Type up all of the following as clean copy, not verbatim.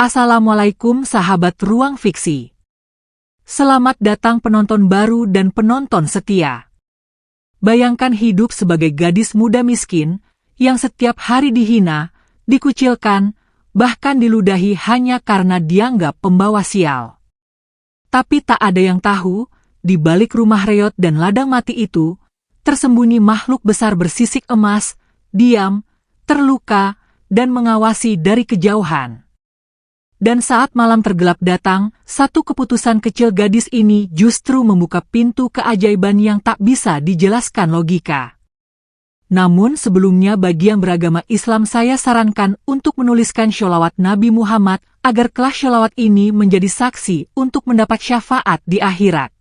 Assalamualaikum sahabat Ruang Fiksi. Selamat datang penonton baru dan penonton setia. Bayangkan hidup sebagai gadis muda miskin yang setiap hari dihina, dikucilkan, bahkan diludahi hanya karena dianggap pembawa sial. Tapi tak ada yang tahu, di balik rumah reot dan ladang mati itu, tersembunyi makhluk besar bersisik emas, diam, terluka, dan mengawasi dari kejauhan. Dan saat malam tergelap datang, satu keputusan kecil gadis ini justru membuka pintu keajaiban yang tak bisa dijelaskan logika. Namun sebelumnya bagi yang beragama Islam saya sarankan untuk menuliskan sholawat Nabi Muhammad agar kelak sholawat ini menjadi saksi untuk mendapat syafaat di akhirat.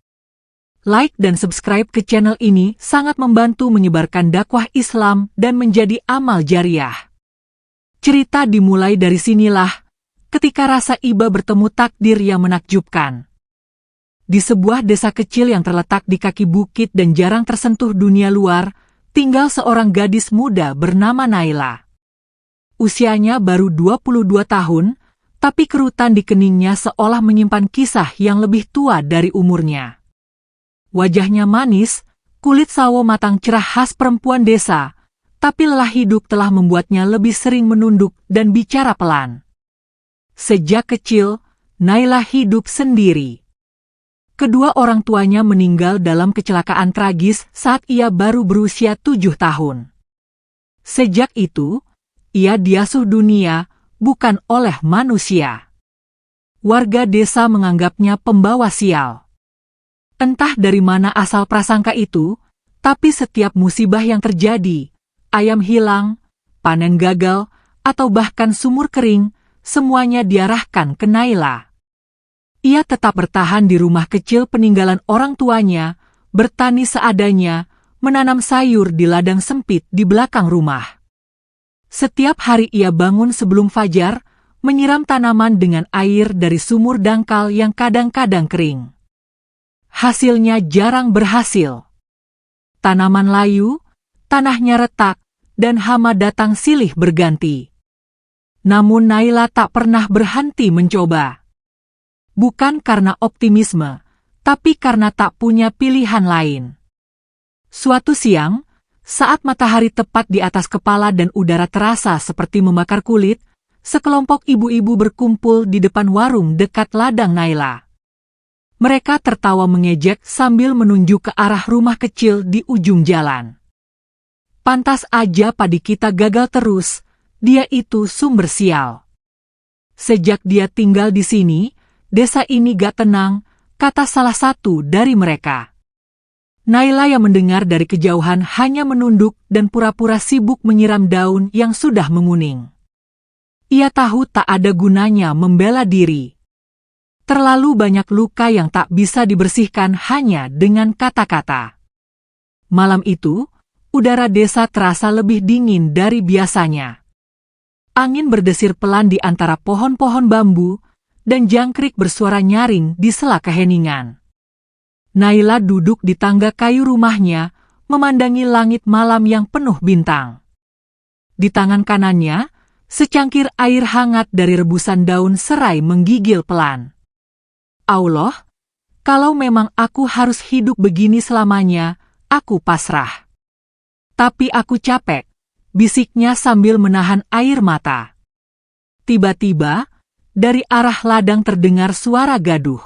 Like dan subscribe ke channel ini sangat membantu menyebarkan dakwah Islam dan menjadi amal jariah. Cerita dimulai dari sinilah, ketika rasa iba bertemu takdir yang menakjubkan. Di sebuah desa kecil yang terletak di kaki bukit dan jarang tersentuh dunia luar, tinggal seorang gadis muda bernama Naila. Usianya baru 22 tahun, tapi kerutan di keningnya seolah menyimpan kisah yang lebih tua dari umurnya. Wajahnya manis, kulit sawo matang cerah khas perempuan desa, tapi lelah hidup telah membuatnya lebih sering menunduk dan bicara pelan. Sejak kecil, Naila hidup sendiri. Kedua orang tuanya meninggal dalam kecelakaan tragis saat ia baru berusia 7 tahun. Sejak itu, ia diasuh dunia, bukan oleh manusia. Warga desa menganggapnya pembawa sial. Entah dari mana asal prasangka itu, tapi setiap musibah yang terjadi, ayam hilang, panen gagal, atau bahkan sumur kering, semuanya diarahkan ke Naila. Ia tetap bertahan di rumah kecil peninggalan orang tuanya, bertani seadanya, menanam sayur di ladang sempit di belakang rumah. Setiap hari ia bangun sebelum fajar, menyiram tanaman dengan air dari sumur dangkal yang kadang-kadang kering. Hasilnya jarang berhasil. Tanaman layu, tanahnya retak, dan hama datang silih berganti. Namun Naila tak pernah berhenti mencoba. Bukan karena optimisme, tapi karena tak punya pilihan lain. Suatu siang, saat matahari tepat di atas kepala dan udara terasa seperti membakar kulit, sekelompok ibu-ibu berkumpul di depan warung dekat ladang Naila. Mereka tertawa mengejek sambil menunjuk ke arah rumah kecil di ujung jalan. Pantas aja padi kita gagal terus, dia itu sumber sial. Sejak dia tinggal di sini, desa ini gak tenang, kata salah satu dari mereka. Naila yang mendengar dari kejauhan hanya menunduk dan pura-pura sibuk menyiram daun yang sudah menguning. Ia tahu tak ada gunanya membela diri. Terlalu banyak luka yang tak bisa dibersihkan hanya dengan kata-kata. Malam itu, udara desa terasa lebih dingin dari biasanya. Angin berdesir pelan di antara pohon-pohon bambu, dan jangkrik bersuara nyaring di sela keheningan. Naila duduk di tangga kayu rumahnya, memandangi langit malam yang penuh bintang. Di tangan kanannya, secangkir air hangat dari rebusan daun serai menggigil pelan. Allah, kalau memang aku harus hidup begini selamanya, aku pasrah. Tapi aku capek, bisiknya sambil menahan air mata. Tiba-tiba, dari arah ladang terdengar suara gaduh.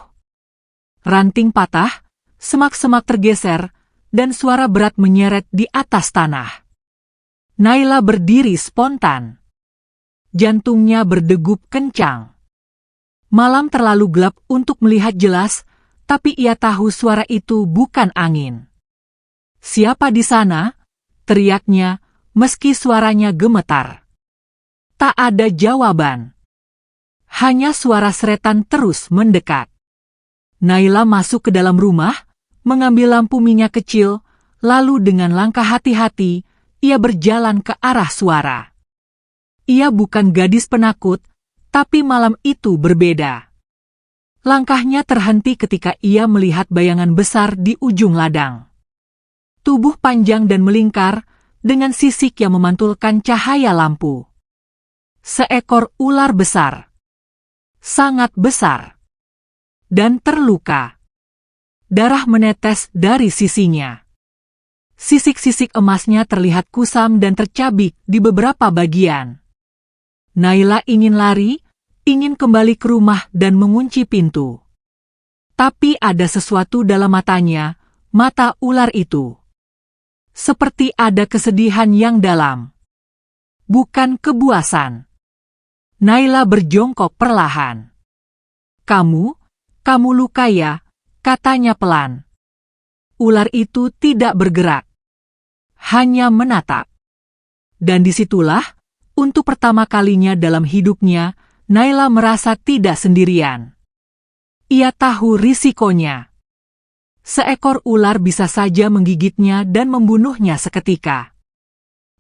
Ranting patah, semak-semak tergeser, dan suara berat menyeret di atas tanah. Naila berdiri spontan. Jantungnya berdegup kencang. Malam terlalu gelap untuk melihat jelas, tapi ia tahu suara itu bukan angin. Siapa di sana? Teriaknya, meski suaranya gemetar. Tak ada jawaban. Hanya suara seretan terus mendekat. Naila masuk ke dalam rumah, mengambil lampu minyak kecil, lalu dengan langkah hati-hati, ia berjalan ke arah suara. Ia bukan gadis penakut, tapi malam itu berbeda. Langkahnya terhenti ketika ia melihat bayangan besar di ujung ladang. Tubuh panjang dan melingkar, dengan sisik yang memantulkan cahaya lampu. Seekor ular besar. sangat besar, dan terluka. Darah menetes dari sisinya. Sisik-sisik emasnya terlihat kusam dan tercabik di beberapa bagian. Naila ingin lari, ingin kembali ke rumah dan mengunci pintu. Tapi ada sesuatu dalam matanya, mata ular itu. Seperti ada kesedihan yang dalam. Bukan kebuasan. Naila berjongkok perlahan. Kamu luka ya, katanya pelan. Ular itu tidak bergerak. Hanya menatap. Dan disitulah, untuk pertama kalinya dalam hidupnya, Naila merasa tidak sendirian. Ia tahu risikonya. Seekor ular bisa saja menggigitnya dan membunuhnya seketika.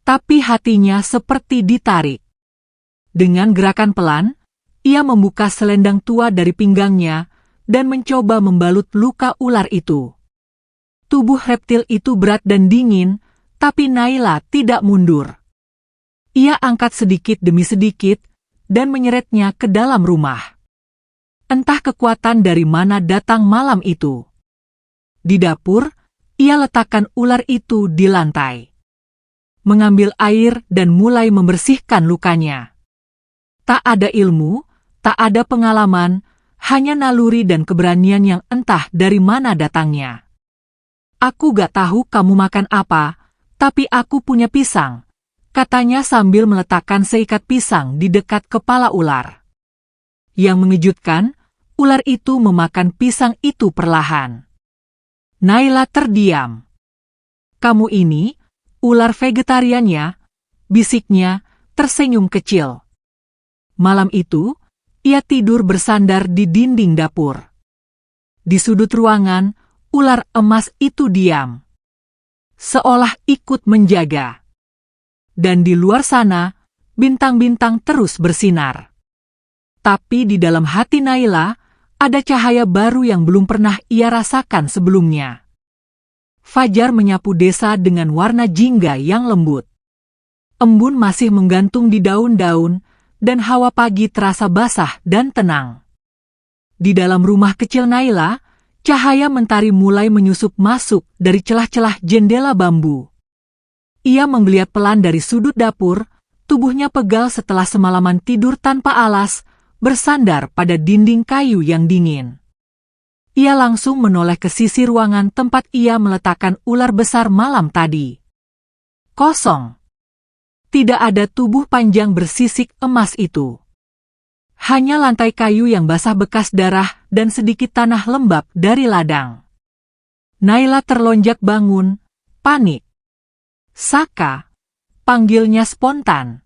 Tapi hatinya seperti ditarik. Dengan gerakan pelan, ia membuka selendang tua dari pinggangnya dan mencoba membalut luka ular itu. Tubuh reptil itu berat dan dingin, tapi Naila tidak mundur. Ia angkat sedikit demi sedikit dan menyeretnya ke dalam rumah. Entah kekuatan dari mana datang malam itu. Di dapur, ia letakkan ular itu di lantai. Mengambil air dan mulai membersihkan lukanya. Tak ada ilmu, tak ada pengalaman, hanya naluri dan keberanian yang entah dari mana datangnya. Aku gak tahu kamu makan apa, tapi aku punya pisang, katanya sambil meletakkan seikat pisang di dekat kepala ular. Yang mengejutkan, ular itu memakan pisang itu perlahan. Naila terdiam. Kamu ini, ular vegetarian ya? Bisiknya, tersenyum kecil. Malam itu, ia tidur bersandar di dinding dapur. Di sudut ruangan, ular emas itu diam. Seolah ikut menjaga. Dan di luar sana, bintang-bintang terus bersinar. Tapi di dalam hati Naila, ada cahaya baru yang belum pernah ia rasakan sebelumnya. Fajar menyapu desa dengan warna jingga yang lembut. Embun masih menggantung di daun-daun, dan hawa pagi terasa basah dan tenang. Di dalam rumah kecil Naila, cahaya mentari mulai menyusup masuk dari celah-celah jendela bambu. Ia menggeliat pelan dari sudut dapur, tubuhnya pegal setelah semalaman tidur tanpa alas, bersandar pada dinding kayu yang dingin. Ia langsung menoleh ke sisi ruangan tempat ia meletakkan ular besar malam tadi. Kosong. Tidak ada tubuh panjang bersisik emas itu. Hanya lantai kayu yang basah bekas darah dan sedikit tanah lembab dari ladang. Naila terlonjak bangun, panik. Saka, panggilnya spontan.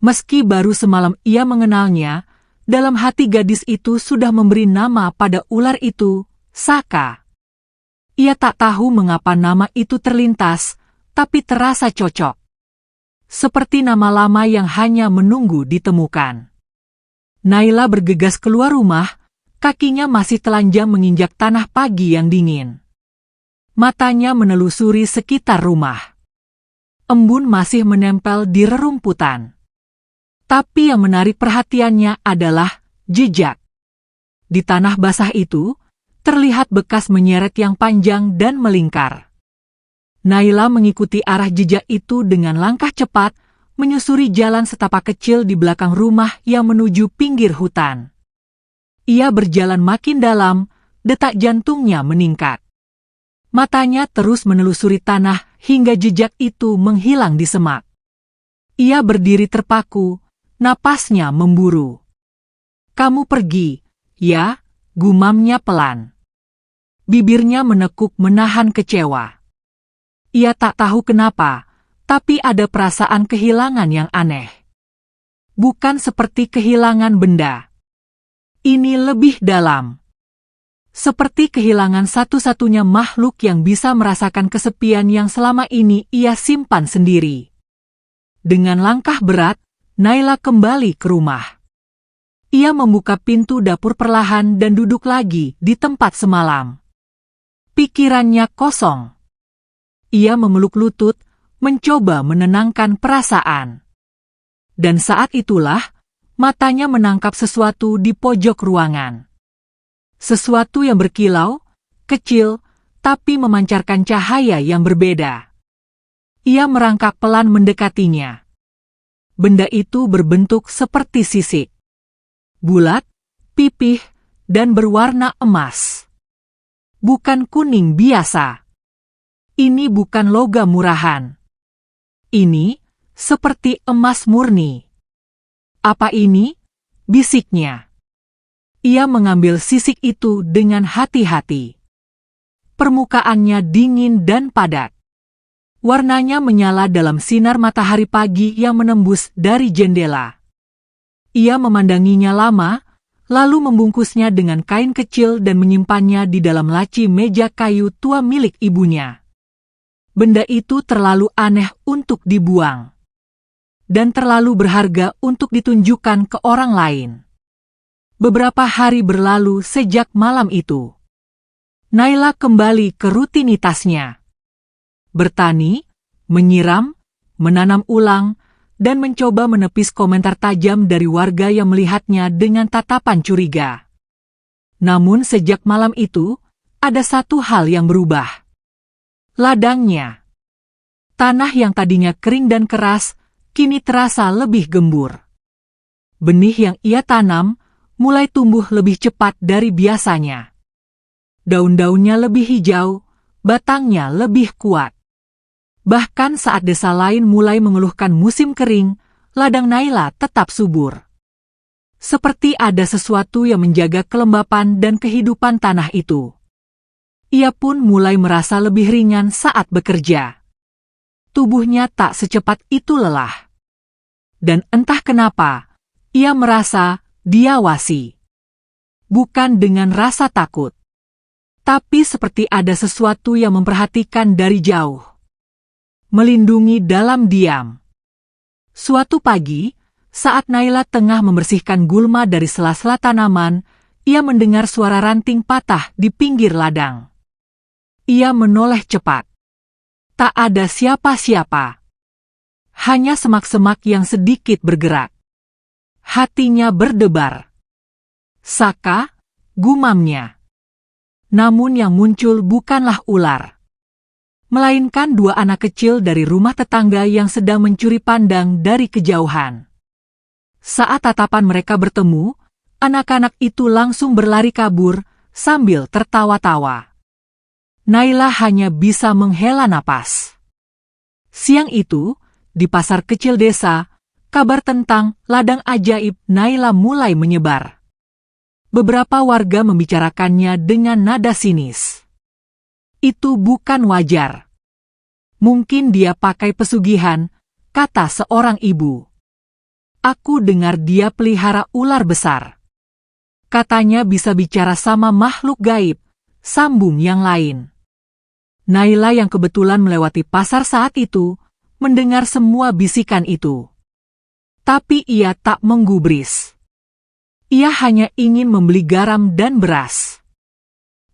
Meski baru semalam ia mengenalnya, dalam hati gadis itu sudah memberi nama pada ular itu, Saka. Ia tak tahu mengapa nama itu terlintas, tapi terasa cocok. Seperti nama lama yang hanya menunggu ditemukan. Naila bergegas keluar rumah, kakinya masih telanjang menginjak tanah pagi yang dingin. Matanya menelusuri sekitar rumah. Embun masih menempel di rerumputan. Tapi yang menarik perhatiannya adalah jejak. Di tanah basah itu, terlihat bekas menyeret yang panjang dan melingkar. Naila mengikuti arah jejak itu dengan langkah cepat, menyusuri jalan setapak kecil di belakang rumah yang menuju pinggir hutan. Ia berjalan makin dalam, detak jantungnya meningkat. Matanya terus menelusuri tanah hingga jejak itu menghilang di semak. Ia berdiri terpaku, napasnya memburu. Kamu pergi, ya, gumamnya pelan. Bibirnya menekuk menahan kecewa. Ia tak tahu kenapa, tapi ada perasaan kehilangan yang aneh. Bukan seperti kehilangan benda. Ini lebih dalam. Seperti kehilangan satu-satunya makhluk yang bisa merasakan kesepian yang selama ini ia simpan sendiri. Dengan langkah berat, Naila kembali ke rumah. Ia membuka pintu dapur perlahan dan duduk lagi di tempat semalam. Pikirannya kosong. Ia memeluk lutut, mencoba menenangkan perasaan. Dan saat itulah, Matanya menangkap sesuatu di pojok ruangan. Sesuatu yang berkilau, kecil, tapi memancarkan cahaya yang berbeda. Ia merangkak pelan mendekatinya. Benda itu berbentuk seperti sisik. Bulat, pipih, dan berwarna emas. Bukan kuning biasa. Ini bukan logam murahan. Ini seperti emas murni. Apa ini? Bisiknya. Ia mengambil sisik itu dengan hati-hati. Permukaannya dingin dan padat. Warnanya menyala dalam sinar matahari pagi yang menembus dari jendela. Ia memandanginya lama, lalu membungkusnya dengan kain kecil dan menyimpannya di dalam laci meja kayu tua milik ibunya. Benda itu terlalu aneh untuk dibuang. Dan terlalu berharga untuk ditunjukkan ke orang lain. Beberapa hari berlalu sejak malam itu. Naila kembali ke rutinitasnya. Bertani, menyiram, menanam ulang, dan mencoba menepis komentar tajam dari warga yang melihatnya dengan tatapan curiga. Namun sejak malam itu, ada satu hal yang berubah. Ladangnya. Tanah yang tadinya kering dan keras, kini terasa lebih gembur. Benih yang ia tanam mulai tumbuh lebih cepat dari biasanya. Daun-daunnya lebih hijau, batangnya lebih kuat. Bahkan saat desa lain mulai mengeluhkan musim kering, ladang Naila tetap subur. Seperti ada sesuatu yang menjaga kelembapan dan kehidupan tanah itu. Ia pun mulai merasa lebih ringan saat bekerja. Tubuhnya tak secepat itu lelah. Dan entah kenapa, ia merasa diawasi. Bukan dengan rasa takut. Tapi seperti ada sesuatu yang memperhatikan dari jauh. Melindungi dalam diam. Suatu pagi, saat Naila tengah membersihkan gulma dari sela-sela tanaman, ia mendengar suara ranting patah di pinggir ladang. Ia menoleh cepat. Tak ada siapa-siapa. Hanya semak-semak yang sedikit bergerak. Hatinya berdebar. Saka, gumamnya. Namun yang muncul bukanlah ular. Melainkan dua anak kecil dari rumah tetangga yang sedang mencuri pandang dari kejauhan. Saat tatapan mereka bertemu, anak-anak itu langsung berlari kabur sambil tertawa-tawa. Naila hanya bisa menghela napas. Siang itu, di pasar kecil desa, kabar tentang ladang ajaib Naila mulai menyebar. Beberapa warga membicarakannya dengan nada sinis. Itu bukan wajar. Mungkin dia pakai pesugihan, kata seorang ibu. Aku dengar dia pelihara ular besar. Katanya bisa bicara sama makhluk gaib, sambung yang lain. Naila yang kebetulan melewati pasar saat itu, mendengar semua bisikan itu. Tapi ia tak menggubris. Ia hanya ingin membeli garam dan beras.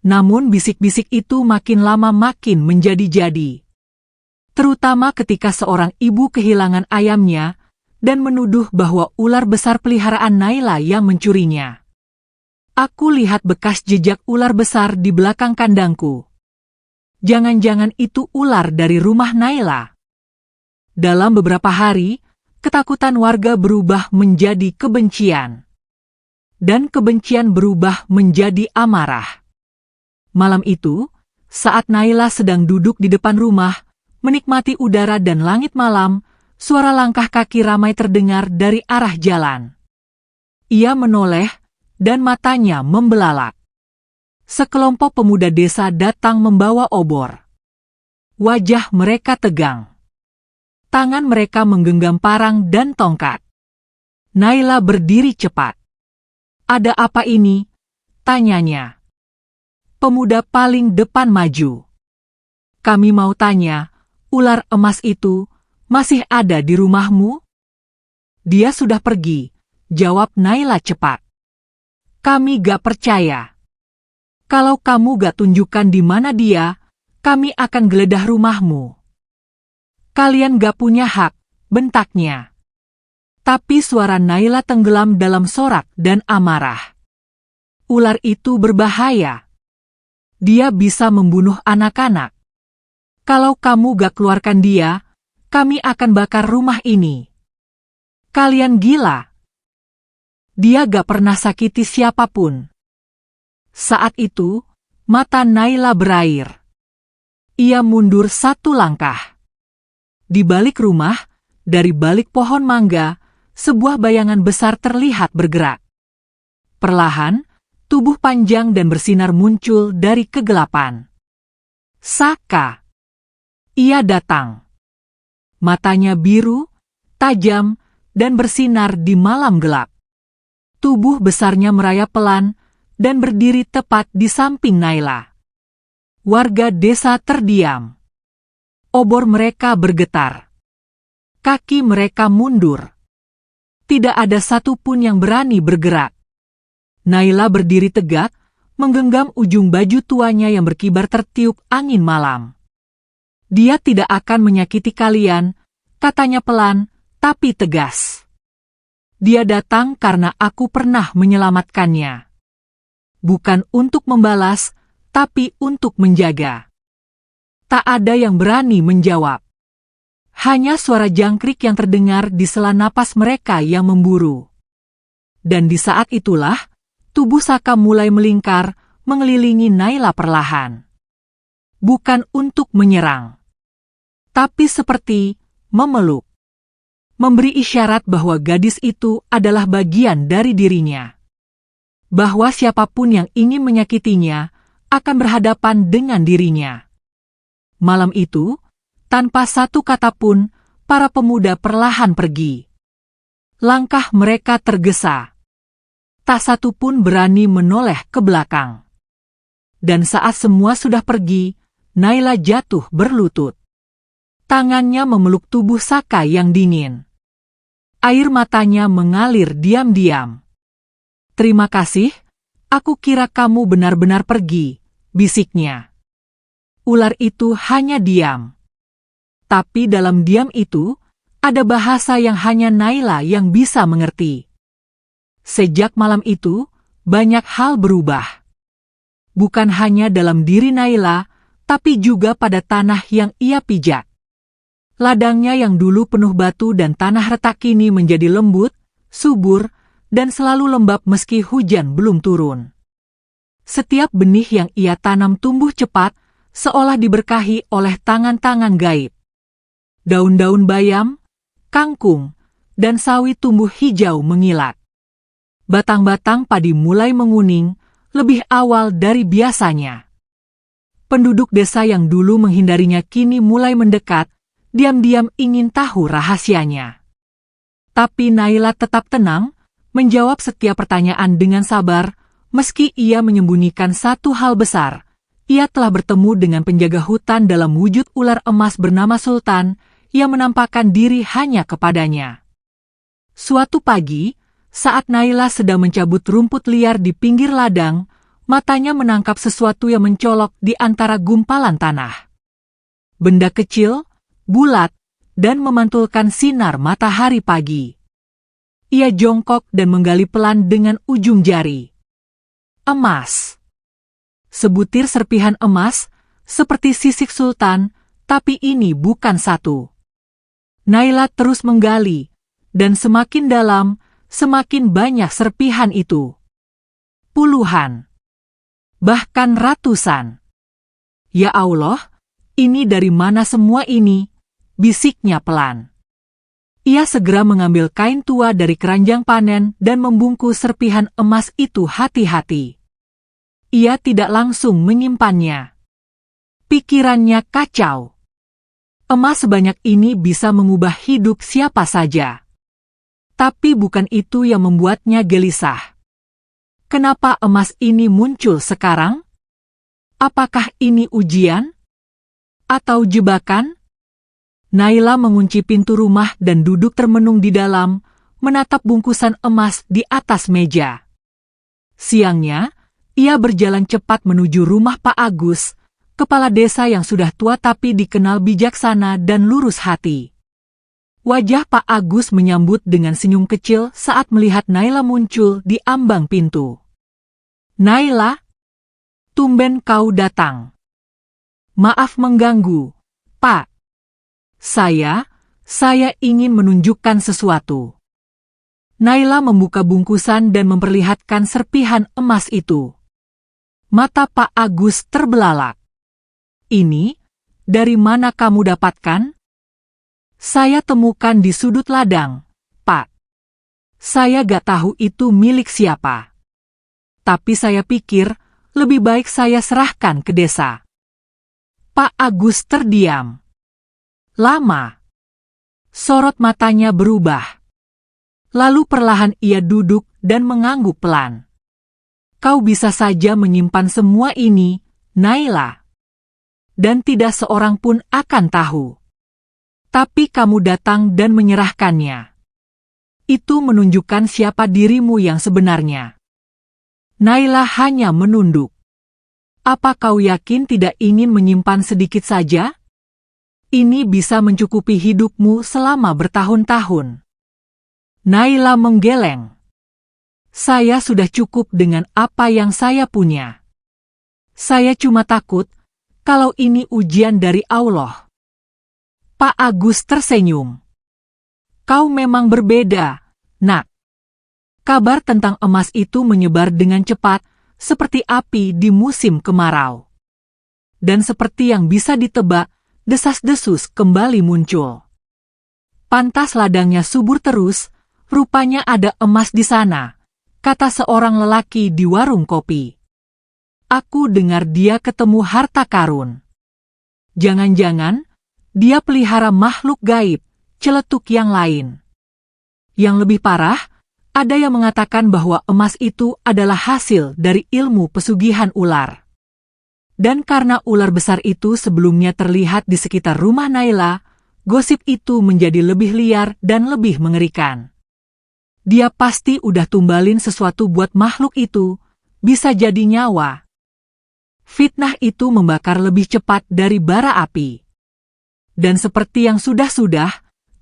Namun bisik-bisik itu makin lama makin menjadi-jadi. Terutama ketika seorang ibu kehilangan ayamnya dan menuduh bahwa ular besar peliharaan Naila yang mencurinya. Aku lihat bekas jejak ular besar di belakang kandangku. Jangan-jangan itu ular dari rumah Naila. Dalam beberapa hari, ketakutan warga berubah menjadi kebencian. Dan kebencian berubah menjadi amarah. Malam itu, saat Naila sedang duduk di depan rumah, menikmati udara dan langit malam, suara langkah kaki ramai terdengar dari arah jalan. Ia menoleh, dan matanya membelalak. Sekelompok pemuda desa datang membawa obor. Wajah mereka tegang. Tangan mereka menggenggam parang dan tongkat. Naila berdiri cepat. Ada apa ini? Tanyanya. Pemuda paling depan maju. Kami mau tanya, ular emas itu masih ada di rumahmu? Dia sudah pergi, jawab Naila cepat. Kami gak percaya. Kalau kamu gak tunjukkan di mana dia, kami akan geledah rumahmu. Kalian gak punya hak, bentaknya. Tapi suara Naila tenggelam dalam sorak dan amarah. Ular itu berbahaya. Dia bisa membunuh anak-anak. Kalau kamu gak keluarkan dia, kami akan bakar rumah ini. Kalian gila. Dia gak pernah sakiti siapapun. Saat itu, mata Naila berair. Ia mundur 1 langkah. Di balik rumah, dari balik pohon mangga, sebuah bayangan besar terlihat bergerak. Perlahan, tubuh panjang dan bersinar muncul dari kegelapan. Saka. Ia datang. Matanya biru, tajam, dan bersinar di malam gelap. Tubuh besarnya merayap pelan dan berdiri tepat di samping Naila. Warga desa terdiam. Obor mereka bergetar. Kaki mereka mundur. Tidak ada satupun yang berani bergerak. Naila berdiri tegak, menggenggam ujung baju tuanya yang berkibar tertiup angin malam. Dia tidak akan menyakiti kalian, katanya pelan, tapi tegas. Dia datang karena aku pernah menyelamatkannya. Bukan untuk membalas, tapi untuk menjaga. Tak ada yang berani menjawab. Hanya suara jangkrik yang terdengar di sela napas mereka yang memburu. Dan di saat itulah, tubuh Saka mulai melingkar, mengelilingi Naila perlahan. Bukan untuk menyerang, tapi seperti memeluk. Memberi isyarat bahwa gadis itu adalah bagian dari dirinya. Bahwa siapapun yang ingin menyakitinya akan berhadapan dengan dirinya. Malam itu, tanpa satu kata pun, para pemuda perlahan pergi. Langkah mereka tergesa. Tak satu pun berani menoleh ke belakang. Dan saat semua sudah pergi, Naila jatuh berlutut. Tangannya memeluk tubuh Saka yang dingin. Air matanya mengalir diam-diam. Terima kasih, aku kira kamu benar-benar pergi, bisiknya. Ular itu hanya diam. Tapi dalam diam itu, ada bahasa yang hanya Naila yang bisa mengerti. Sejak malam itu, banyak hal berubah. Bukan hanya dalam diri Naila, tapi juga pada tanah yang ia pijak. Ladangnya yang dulu penuh batu dan tanah retak kini menjadi lembut, subur, dan selalu lembab meski hujan belum turun. Setiap benih yang ia tanam tumbuh cepat, seolah diberkahi oleh tangan-tangan gaib. Daun-daun bayam, kangkung, dan sawi tumbuh hijau mengilat. Batang-batang padi mulai menguning, lebih awal dari biasanya. Penduduk desa yang dulu menghindarinya kini mulai mendekat, diam-diam ingin tahu rahasianya. Tapi Naila tetap tenang, menjawab setiap pertanyaan dengan sabar, meski ia menyembunyikan satu hal besar. Ia telah bertemu dengan penjaga hutan dalam wujud ular emas bernama Sultan, yang menampakkan diri hanya kepadanya. Suatu pagi, saat Naila sedang mencabut rumput liar di pinggir ladang, matanya menangkap sesuatu yang mencolok di antara gumpalan tanah. Benda kecil, bulat, dan memantulkan sinar matahari pagi. Ia jongkok dan menggali pelan dengan ujung jari. Emas. Sebutir serpihan emas, seperti sisik sultan, tapi ini bukan satu. Naila terus menggali, dan semakin dalam, semakin banyak serpihan itu. Puluhan. Bahkan ratusan. Ya Allah, ini dari mana semua ini? Bisiknya pelan. Ia segera mengambil kain tua dari keranjang panen dan membungkus serpihan emas itu hati-hati. Ia tidak langsung menyimpannya. Pikirannya kacau. Emas sebanyak ini bisa mengubah hidup siapa saja. Tapi bukan itu yang membuatnya gelisah. Kenapa emas ini muncul sekarang? Apakah ini ujian? Atau jebakan? Naila mengunci pintu rumah dan duduk termenung di dalam, menatap bungkusan emas di atas meja. Siangnya, ia berjalan cepat menuju rumah Pak Agus, kepala desa yang sudah tua tapi dikenal bijaksana dan lurus hati. Wajah Pak Agus menyambut dengan senyum kecil saat melihat Naila muncul di ambang pintu. "Naila, tumben kau datang. Maaf mengganggu, Pak. Saya ingin menunjukkan sesuatu." Naila membuka bungkusan dan memperlihatkan serpihan emas itu. Mata Pak Agus terbelalak. "Ini, dari mana kamu dapatkan?" "Saya temukan di sudut ladang, Pak. Saya gak tahu itu milik siapa. Tapi saya pikir lebih baik saya serahkan ke desa." Pak Agus terdiam. Lama. Sorot matanya berubah. Lalu perlahan ia duduk dan mengangguk pelan. "Kau bisa saja menyimpan semua ini, Naila. Dan tidak seorang pun akan tahu. Tapi kamu datang dan menyerahkannya. Itu menunjukkan siapa dirimu yang sebenarnya." Naila hanya menunduk. "Apa kau yakin tidak ingin menyimpan sedikit saja? Ini bisa mencukupi hidupmu selama bertahun-tahun." Naila menggeleng. "Saya sudah cukup dengan apa yang saya punya. Saya cuma takut kalau ini ujian dari Allah." Pak Agus tersenyum. "Kau memang berbeda, Nak." Kabar tentang emas itu menyebar dengan cepat, seperti api di musim kemarau. Dan seperti yang bisa ditebak, desas-desus kembali muncul. "Pantas ladangnya subur terus, rupanya ada emas di sana," kata seorang lelaki di warung kopi. "Aku dengar dia ketemu harta karun. Jangan-jangan dia pelihara makhluk gaib," celetuk yang lain. Yang lebih parah, ada yang mengatakan bahwa emas itu adalah hasil dari ilmu pesugihan ular. Dan karena ular besar itu sebelumnya terlihat di sekitar rumah Naila, gosip itu menjadi lebih liar dan lebih mengerikan. Dia pasti udah tumbalin sesuatu buat makhluk itu, bisa jadi nyawa. Fitnah itu membakar lebih cepat dari bara api. Dan seperti yang sudah-sudah,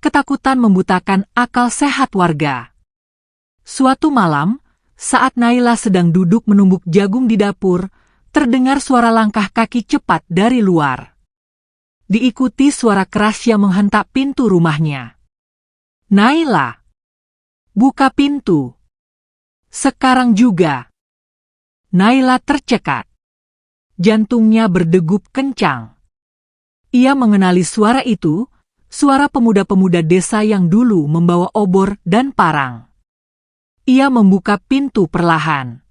ketakutan membutakan akal sehat warga. Suatu malam, saat Naila sedang duduk menumbuk jagung di dapur, terdengar suara langkah kaki cepat dari luar. Diikuti suara keras yang menghentak pintu rumahnya. "Naila, buka pintu. Sekarang juga." Naila tercekat. Jantungnya berdegup kencang. Ia mengenali suara itu, suara pemuda-pemuda desa yang dulu membawa obor dan parang. Ia membuka pintu perlahan.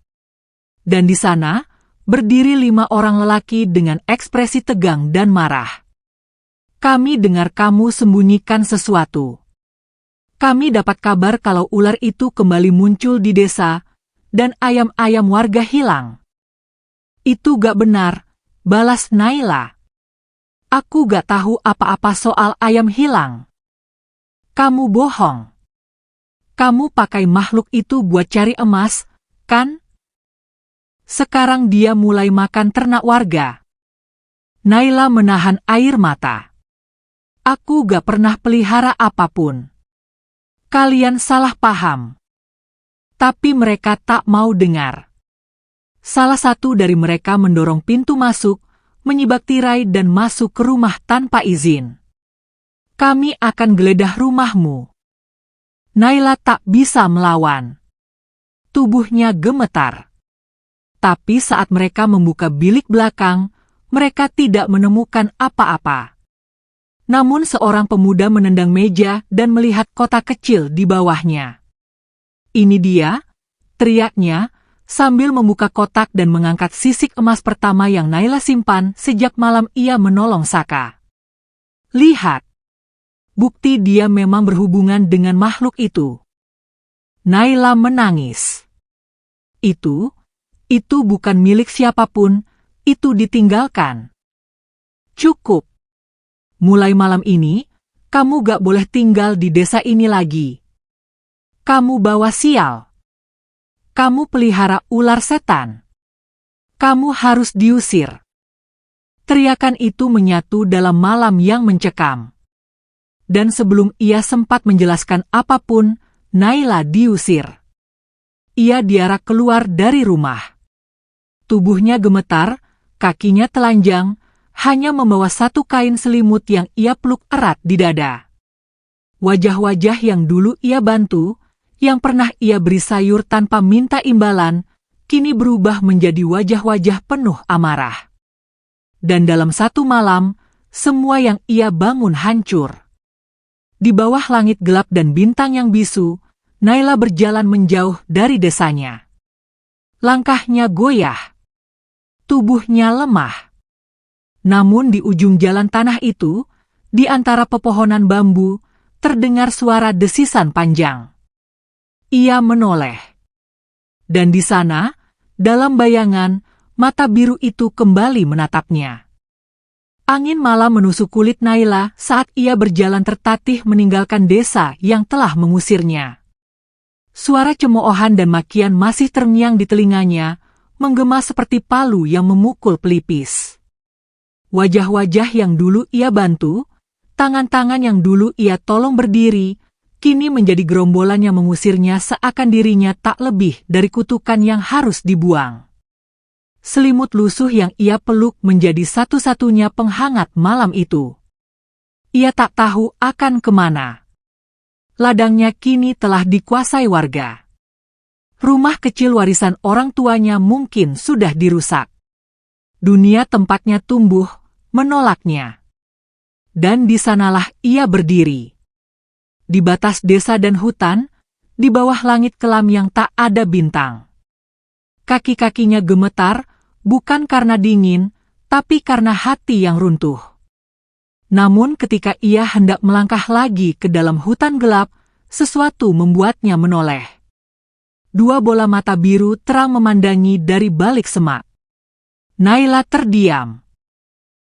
Dan di sana, berdiri 5 orang lelaki dengan ekspresi tegang dan marah. "Kami dengar kamu sembunyikan sesuatu. Kami dapat kabar kalau ular itu kembali muncul di desa, dan ayam-ayam warga hilang." "Itu gak benar," balas Naila. "Aku gak tahu apa-apa soal ayam hilang." "Kamu bohong. Kamu pakai makhluk itu buat cari emas, kan? Sekarang dia mulai makan ternak warga." Naila menahan air mata. "Aku gak pernah pelihara apapun. Kalian salah paham." Tapi mereka tak mau dengar. Salah satu dari mereka mendorong pintu masuk, menyibak tirai dan masuk ke rumah tanpa izin. "Kami akan geledah rumahmu." Naila tak bisa melawan. Tubuhnya gemetar. Tapi saat mereka membuka bilik belakang, mereka tidak menemukan apa-apa. Namun seorang pemuda menendang meja dan melihat kotak kecil di bawahnya. "Ini dia," teriaknya, sambil membuka kotak dan mengangkat sisik emas pertama yang Naila simpan sejak malam ia menolong Saka. "Lihat. Bukti dia memang berhubungan dengan makhluk itu." Naila menangis. Itu bukan milik siapapun, itu ditinggalkan." "Cukup. Mulai malam ini, kamu gak boleh tinggal di desa ini lagi. Kamu bawa sial. Kamu pelihara ular setan. Kamu harus diusir." Teriakan itu menyatu dalam malam yang mencekam. Dan sebelum ia sempat menjelaskan apapun, Naila diusir. Ia diarak keluar dari rumah. Tubuhnya gemetar, kakinya telanjang, hanya membawa satu kain selimut yang ia peluk erat di dada. Wajah-wajah yang dulu ia bantu, yang pernah ia beri sayur tanpa minta imbalan, kini berubah menjadi wajah-wajah penuh amarah. Dan dalam satu malam, semua yang ia bangun hancur. Di bawah langit gelap dan bintang yang bisu, Naila berjalan menjauh dari desanya. Langkahnya goyah. Tubuhnya lemah. Namun di ujung jalan tanah itu, di antara pepohonan bambu, terdengar suara desisan panjang. Ia menoleh. Dan di sana, dalam bayangan, mata biru itu kembali menatapnya. Angin malam menusuk kulit Naila saat ia berjalan tertatih meninggalkan desa yang telah mengusirnya. Suara cemoohan dan makian masih terngiang di telinganya, menggema seperti palu yang memukul pelipis. Wajah-wajah yang dulu ia bantu, tangan-tangan yang dulu ia tolong berdiri, kini menjadi gerombolan yang mengusirnya seakan dirinya tak lebih dari kutukan yang harus dibuang. Selimut lusuh yang ia peluk menjadi satu-satunya penghangat malam itu. Ia tak tahu akan kemana. Ladangnya kini telah dikuasai warga. Rumah kecil warisan orang tuanya mungkin sudah dirusak. Dunia tempatnya tumbuh, menolaknya. Dan di sanalah ia berdiri. Di batas desa dan hutan, di bawah langit kelam yang tak ada bintang. Kaki-kakinya gemetar, bukan karena dingin, tapi karena hati yang runtuh. Namun ketika ia hendak melangkah lagi ke dalam hutan gelap, sesuatu membuatnya menoleh. Dua bola mata biru terang memandangi dari balik semak. Naila terdiam.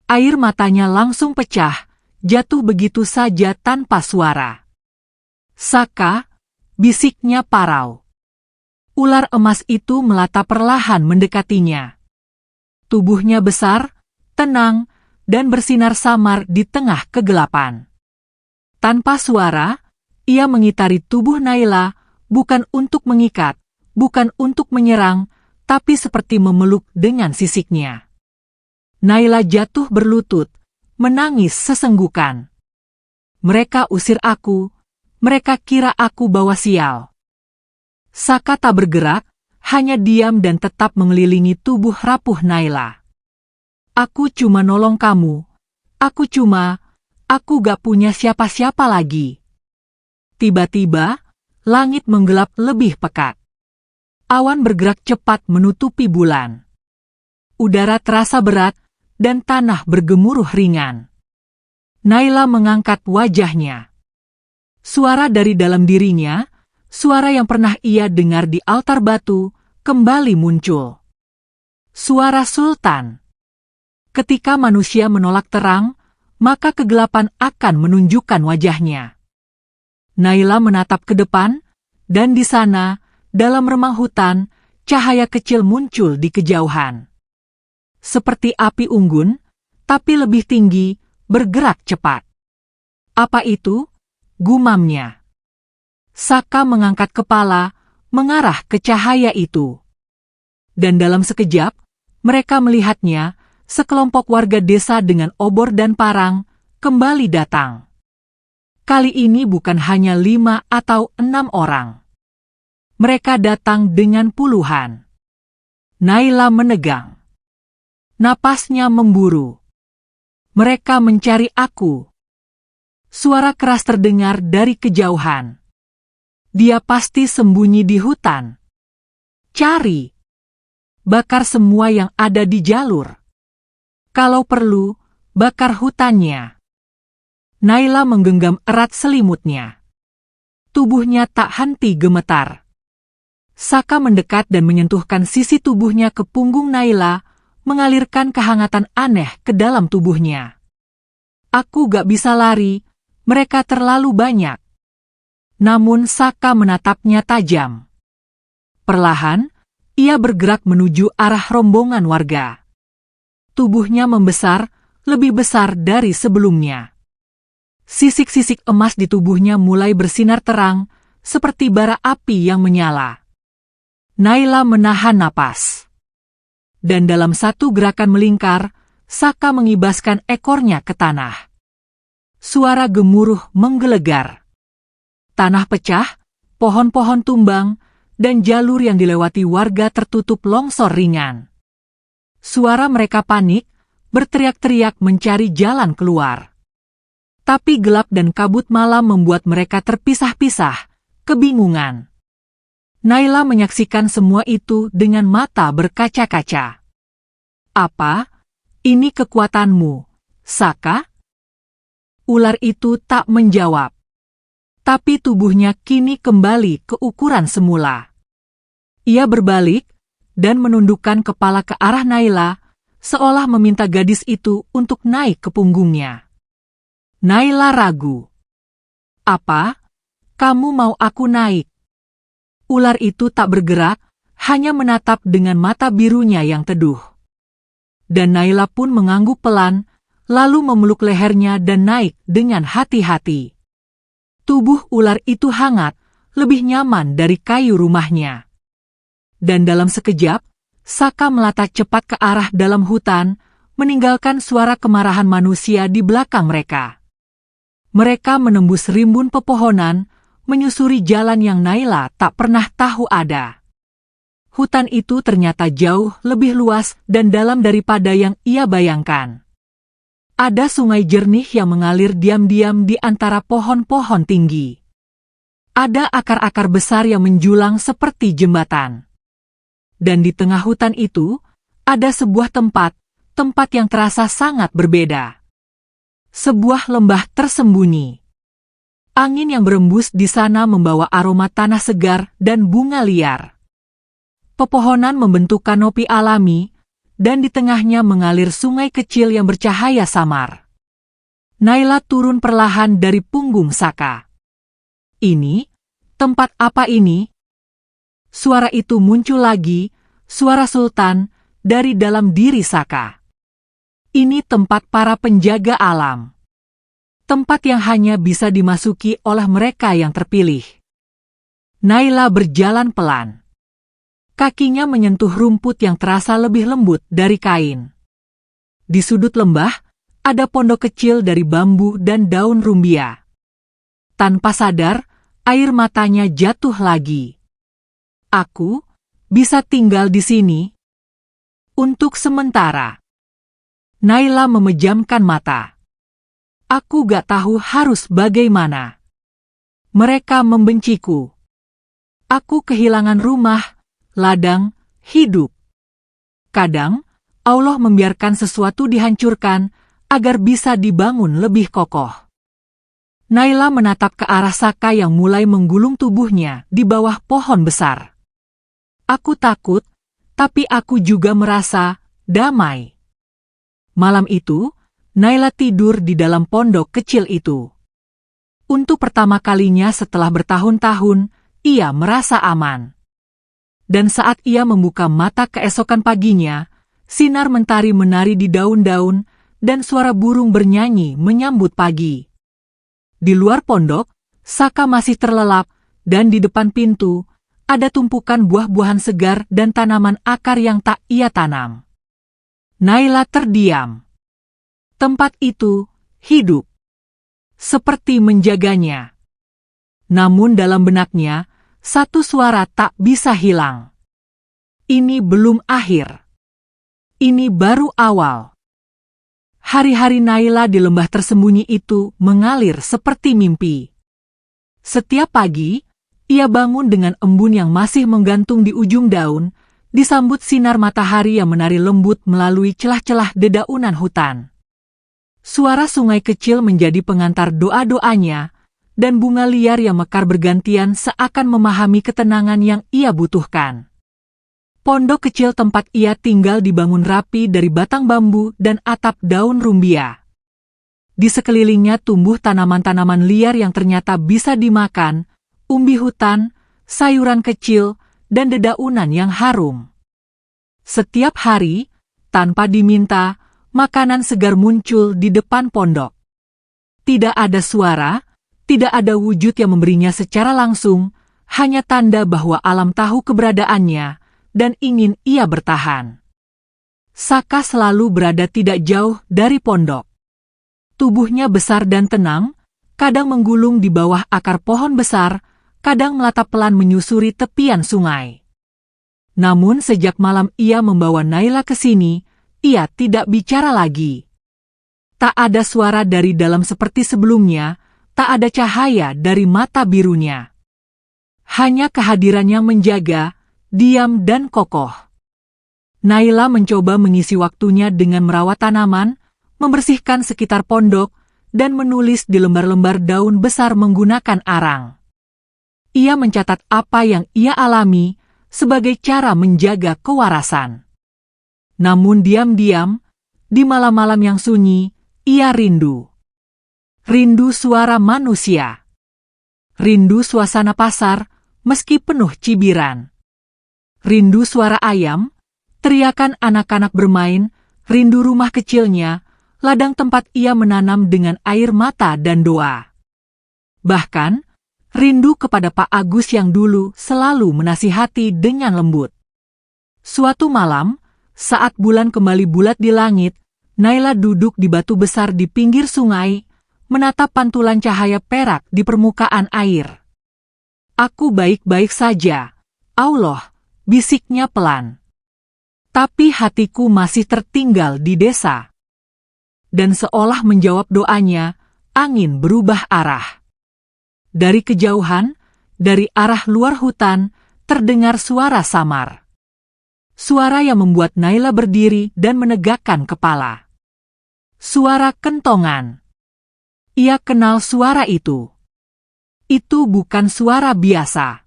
Air matanya langsung pecah, jatuh begitu saja tanpa suara. "Saka," bisiknya parau. Ular emas itu melata perlahan mendekatinya. Tubuhnya besar, tenang, dan bersinar samar di tengah kegelapan. Tanpa suara, ia mengitari tubuh Naila, bukan untuk mengikat, bukan untuk menyerang, tapi seperti memeluk dengan sisiknya. Naila jatuh berlutut, menangis sesenggukan. "Mereka usir aku, mereka kira aku bawa sial." Saka tak bergerak, hanya diam dan tetap mengelilingi tubuh rapuh Naila. "Aku cuma nolong kamu. Aku gak punya siapa-siapa lagi." Tiba-tiba, langit menggelap lebih pekat. Awan bergerak cepat menutupi bulan. Udara terasa berat, dan tanah bergemuruh ringan. Naila mengangkat wajahnya. Suara dari dalam dirinya, suara yang pernah ia dengar di altar batu, kembali muncul. Suara Sultan. Ketika manusia menolak terang, maka kegelapan akan menunjukkan wajahnya. Naila menatap ke depan, dan di sana, dalam remang hutan, cahaya kecil muncul di kejauhan. Seperti api unggun, tapi lebih tinggi, bergerak cepat. "Apa itu?" gumamnya. Saka mengangkat kepala, mengarah ke cahaya itu. Dan dalam sekejap, mereka melihatnya, sekelompok warga desa dengan obor dan parang, kembali datang. Kali ini bukan hanya 5 atau 6 orang. Mereka datang dengan puluhan. Naila menegang. Napasnya memburu. "Mereka mencari aku." Suara keras terdengar dari kejauhan. "Dia pasti sembunyi di hutan. Cari. Bakar semua yang ada di jalur. Kalau perlu, bakar hutannya." Naila menggenggam erat selimutnya. Tubuhnya tak henti gemetar. Saka mendekat dan menyentuhkan sisi tubuhnya ke punggung Naila, mengalirkan kehangatan aneh ke dalam tubuhnya. "Aku gak bisa lari, mereka terlalu banyak." Namun Saka menatapnya tajam. Perlahan, ia bergerak menuju arah rombongan warga. Tubuhnya membesar, lebih besar dari sebelumnya. Sisik-sisik emas di tubuhnya mulai bersinar terang, seperti bara api yang menyala. Naila menahan napas. Dan dalam satu gerakan melingkar, Saka mengibaskan ekornya ke tanah. Suara gemuruh menggelegar. Tanah pecah, pohon-pohon tumbang, dan jalur yang dilewati warga tertutup longsor ringan. Suara mereka panik, berteriak-teriak mencari jalan keluar. Tapi gelap dan kabut malam membuat mereka terpisah-pisah, kebingungan. Naila menyaksikan semua itu dengan mata berkaca-kaca. Apa? Ini kekuatanmu, Saka? Ular itu tak menjawab. Tapi tubuhnya kini kembali ke ukuran semula. Ia berbalik dan menundukkan kepala ke arah Naila, seolah meminta gadis itu untuk naik ke punggungnya. Naila ragu. Apa? Kamu mau aku naik? Ular itu tak bergerak, hanya menatap dengan mata birunya yang teduh. Dan Naila pun mengangguk pelan, lalu memeluk lehernya dan naik dengan hati-hati. Tubuh ular itu hangat, lebih nyaman dari kayu rumahnya. Dan dalam sekejap, Saka melata cepat ke arah dalam hutan, meninggalkan suara kemarahan manusia di belakang mereka. Mereka menembus rimbun pepohonan, menyusuri jalan yang Naila tak pernah tahu ada. Hutan itu ternyata jauh lebih luas dan dalam daripada yang ia bayangkan. Ada sungai jernih yang mengalir diam-diam di antara pohon-pohon tinggi. Ada akar-akar besar yang menjulang seperti jembatan. Dan di tengah hutan itu, ada sebuah tempat yang terasa sangat berbeda. Sebuah lembah tersembunyi. Angin yang berembus di sana membawa aroma tanah segar dan bunga liar. Pepohonan membentuk kanopi alami, dan di tengahnya mengalir sungai kecil yang bercahaya samar. Naila turun perlahan dari punggung Saka. Ini? Tempat apa ini? Suara itu muncul lagi, suara sultan, dari dalam diri Saka. Ini tempat para penjaga alam. Tempat yang hanya bisa dimasuki oleh mereka yang terpilih. Naila berjalan pelan. Kakinya menyentuh rumput yang terasa lebih lembut dari kain. Di sudut lembah, ada pondok kecil dari bambu dan daun rumbia. Tanpa sadar, air matanya jatuh lagi. Aku bisa tinggal di sini? Untuk sementara. Naila memejamkan mata. Aku gak tahu harus bagaimana. Mereka membenciku. Aku kehilangan rumah, ladang, hidup. Kadang, Allah membiarkan sesuatu dihancurkan agar bisa dibangun lebih kokoh. Naila menatap ke arah Saka yang mulai menggulung tubuhnya di bawah pohon besar. Aku takut, tapi aku juga merasa damai. Malam itu, Naila tidur di dalam pondok kecil itu. Untuk pertama kalinya setelah bertahun-tahun, ia merasa aman. Dan saat ia membuka mata keesokan paginya, sinar mentari menari di daun-daun dan suara burung bernyanyi menyambut pagi. Di luar pondok, Saka masih terlelap dan di depan pintu, ada tumpukan buah-buahan segar dan tanaman akar yang tak ia tanam. Naila terdiam. Tempat itu hidup. Seperti menjaganya. Namun dalam benaknya, satu suara tak bisa hilang. Ini belum akhir. Ini baru awal. Hari-hari Naila di lembah tersembunyi itu mengalir seperti mimpi. Setiap pagi, ia bangun dengan embun yang masih menggantung di ujung daun, disambut sinar matahari yang menari lembut melalui celah-celah dedaunan hutan. Suara sungai kecil menjadi pengantar doa-doanya, dan bunga liar yang mekar bergantian seakan memahami ketenangan yang ia butuhkan. Pondok kecil tempat ia tinggal dibangun rapi dari batang bambu dan atap daun rumbia. Di sekelilingnya tumbuh tanaman-tanaman liar yang ternyata bisa dimakan, umbi hutan, sayuran kecil, dan dedaunan yang harum. Setiap hari, tanpa diminta, makanan segar muncul di depan pondok. Tidak ada suara, tidak ada wujud yang memberinya secara langsung, hanya tanda bahwa alam tahu keberadaannya dan ingin ia bertahan. Saka selalu berada tidak jauh dari pondok. Tubuhnya besar dan tenang, kadang menggulung di bawah akar pohon besar, kadang melatap pelan menyusuri tepian sungai. Namun sejak malam ia membawa Naila ke sini, ia tidak bicara lagi. Tak ada suara dari dalam seperti sebelumnya, tak ada cahaya dari mata birunya. Hanya kehadirannya menjaga, diam dan kokoh. Naila mencoba mengisi waktunya dengan merawat tanaman, membersihkan sekitar pondok, dan menulis di lembar-lembar daun besar menggunakan arang. Ia mencatat apa yang ia alami sebagai cara menjaga kewarasan. Namun diam-diam, di malam-malam yang sunyi, ia rindu. Rindu suara manusia. Rindu suasana pasar, meski penuh cibiran. Rindu suara ayam, teriakan anak-anak bermain, rindu rumah kecilnya, ladang tempat ia menanam dengan air mata dan doa. Bahkan, rindu kepada Pak Agus yang dulu selalu menasihati dengan lembut. Suatu malam, saat bulan kembali bulat di langit, Naila duduk di batu besar di pinggir sungai, menatap pantulan cahaya perak di permukaan air. "Aku baik-baik saja, Allah," bisiknya pelan. Tapi hatiku masih tertinggal di desa. Dan seolah menjawab doanya, angin berubah arah. Dari kejauhan, dari arah luar hutan, terdengar suara samar. Suara yang membuat Naila berdiri dan menegakkan kepala. Suara kentongan. Ia kenal suara itu. Itu bukan suara biasa.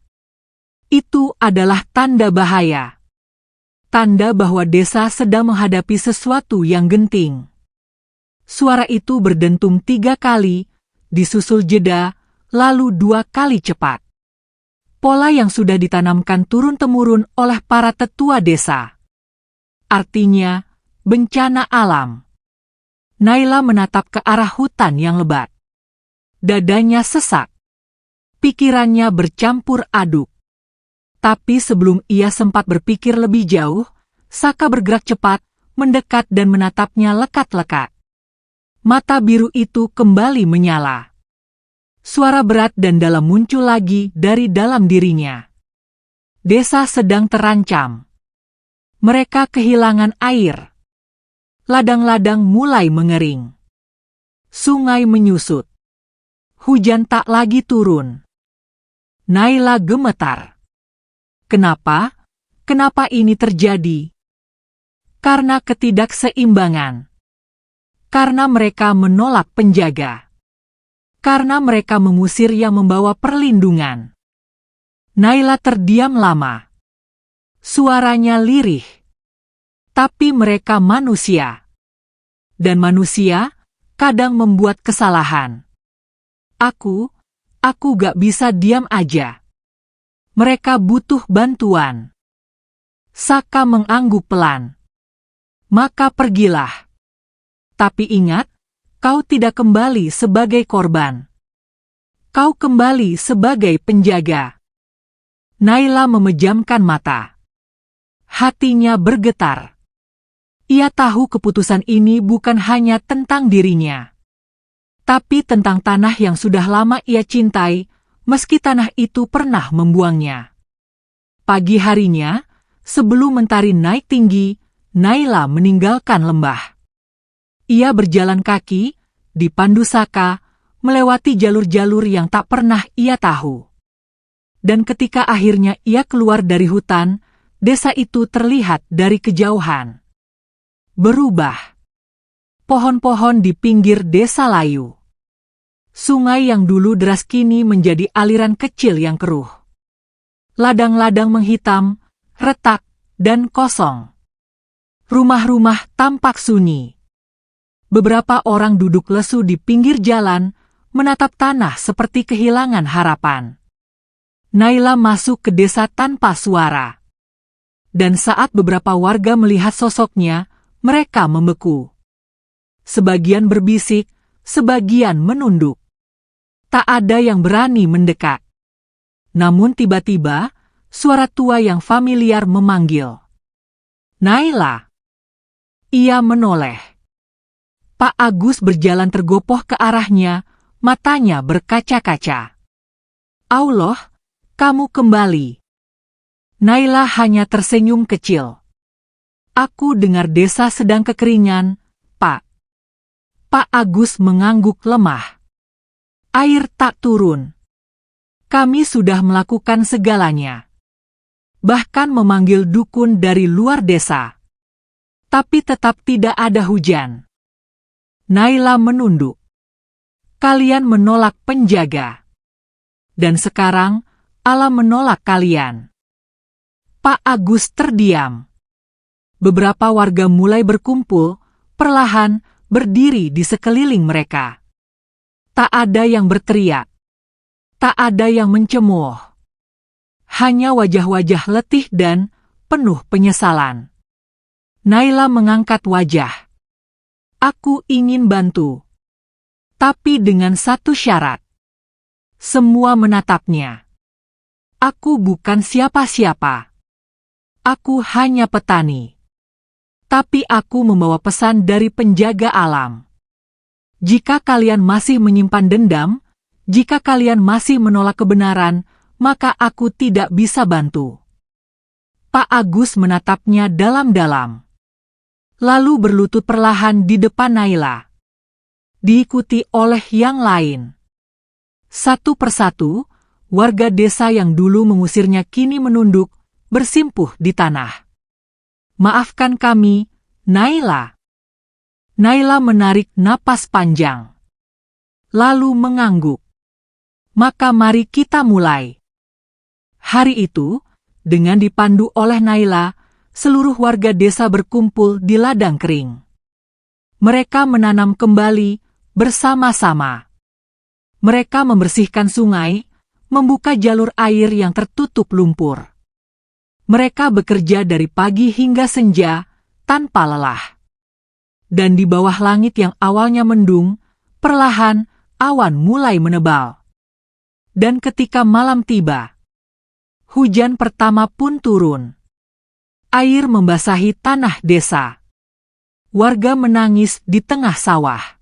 Itu adalah tanda bahaya. Tanda bahwa desa sedang menghadapi sesuatu yang genting. Suara itu berdentum 3 kali, disusul jeda, lalu 2 kali cepat. Pola yang sudah ditanamkan turun-temurun oleh para tetua desa. Artinya, bencana alam. Naila menatap ke arah hutan yang lebat. Dadanya sesak. Pikirannya bercampur aduk. Tapi sebelum ia sempat berpikir lebih jauh, Saka bergerak cepat, mendekat dan menatapnya lekat-lekat. Mata biru itu kembali menyala. Suara berat dan dalam muncul lagi dari dalam dirinya. Desa sedang terancam. Mereka kehilangan air. Ladang-ladang mulai mengering. Sungai menyusut. Hujan tak lagi turun. Naila gemetar. Kenapa? Kenapa ini terjadi? Karena ketidakseimbangan. Karena mereka menolak penjaga. Karena mereka mengusir yang membawa perlindungan. Naila terdiam lama. Suaranya lirih. Tapi mereka manusia. Dan manusia kadang membuat kesalahan. Aku gak bisa diam aja. Mereka butuh bantuan. Saka mengangguk pelan. Maka pergilah. Tapi ingat, kau tidak kembali sebagai korban. Kau kembali sebagai penjaga. Naila memejamkan mata. Hatinya bergetar. Ia tahu keputusan ini bukan hanya tentang dirinya, tapi tentang tanah yang sudah lama ia cintai, meski tanah itu pernah membuangnya. Pagi harinya, sebelum mentari naik tinggi, Naila meninggalkan lembah. Ia berjalan kaki, dipandu Saka, melewati jalur-jalur yang tak pernah ia tahu. Dan ketika akhirnya ia keluar dari hutan, desa itu terlihat dari kejauhan. Berubah. Pohon-pohon di pinggir desa layu. Sungai yang dulu deras kini menjadi aliran kecil yang keruh. Ladang-ladang menghitam, retak, dan kosong. Rumah-rumah tampak sunyi. Beberapa orang duduk lesu di pinggir jalan, menatap tanah seperti kehilangan harapan. Naila masuk ke desa tanpa suara. Dan saat beberapa warga melihat sosoknya, mereka membeku. Sebagian berbisik, Sebagian menunduk. Tak ada yang berani mendekat. Namun tiba-tiba, suara tua yang familiar memanggil. Naila. Ia menoleh. Pak Agus berjalan tergopoh ke arahnya, matanya berkaca-kaca. Allah, kamu kembali. Naila hanya tersenyum kecil. Aku dengar desa sedang kekeringan, Pak. Pak Agus mengangguk lemah. Air tak turun. Kami sudah melakukan segalanya. Bahkan memanggil dukun dari luar desa. Tapi tetap tidak ada hujan. Naila menunduk. Kalian menolak penjaga. Dan sekarang, Allah menolak kalian. Pak Agus terdiam. Beberapa warga mulai berkumpul, perlahan berdiri di sekeliling mereka. Tak ada yang berteriak. Tak ada yang mencemooh. Hanya wajah-wajah letih dan penuh penyesalan. Naila mengangkat wajah. Aku ingin bantu. Tapi dengan satu syarat. Semua menatapnya. Aku bukan siapa-siapa. Aku hanya petani. Tapi aku membawa pesan dari penjaga alam. Jika kalian masih menyimpan dendam, jika kalian masih menolak kebenaran, maka aku tidak bisa bantu. Pak Agus menatapnya dalam-dalam. Lalu berlutut perlahan di depan Naila. Diikuti oleh yang lain. Satu persatu, warga desa yang dulu mengusirnya kini menunduk, bersimpuh di tanah. Maafkan kami, Naila. Naila menarik napas panjang. Lalu mengangguk. Maka mari kita mulai. Hari itu, dengan dipandu oleh Naila, seluruh warga desa berkumpul di ladang kering. Mereka menanam kembali bersama-sama. Mereka membersihkan sungai, membuka jalur air yang tertutup lumpur. Mereka bekerja dari pagi hingga senja, tanpa lelah. Dan di bawah langit yang awalnya mendung, perlahan awan mulai menebal. Dan ketika malam tiba, hujan pertama pun turun. Air membasahi tanah desa. Warga menangis di tengah sawah.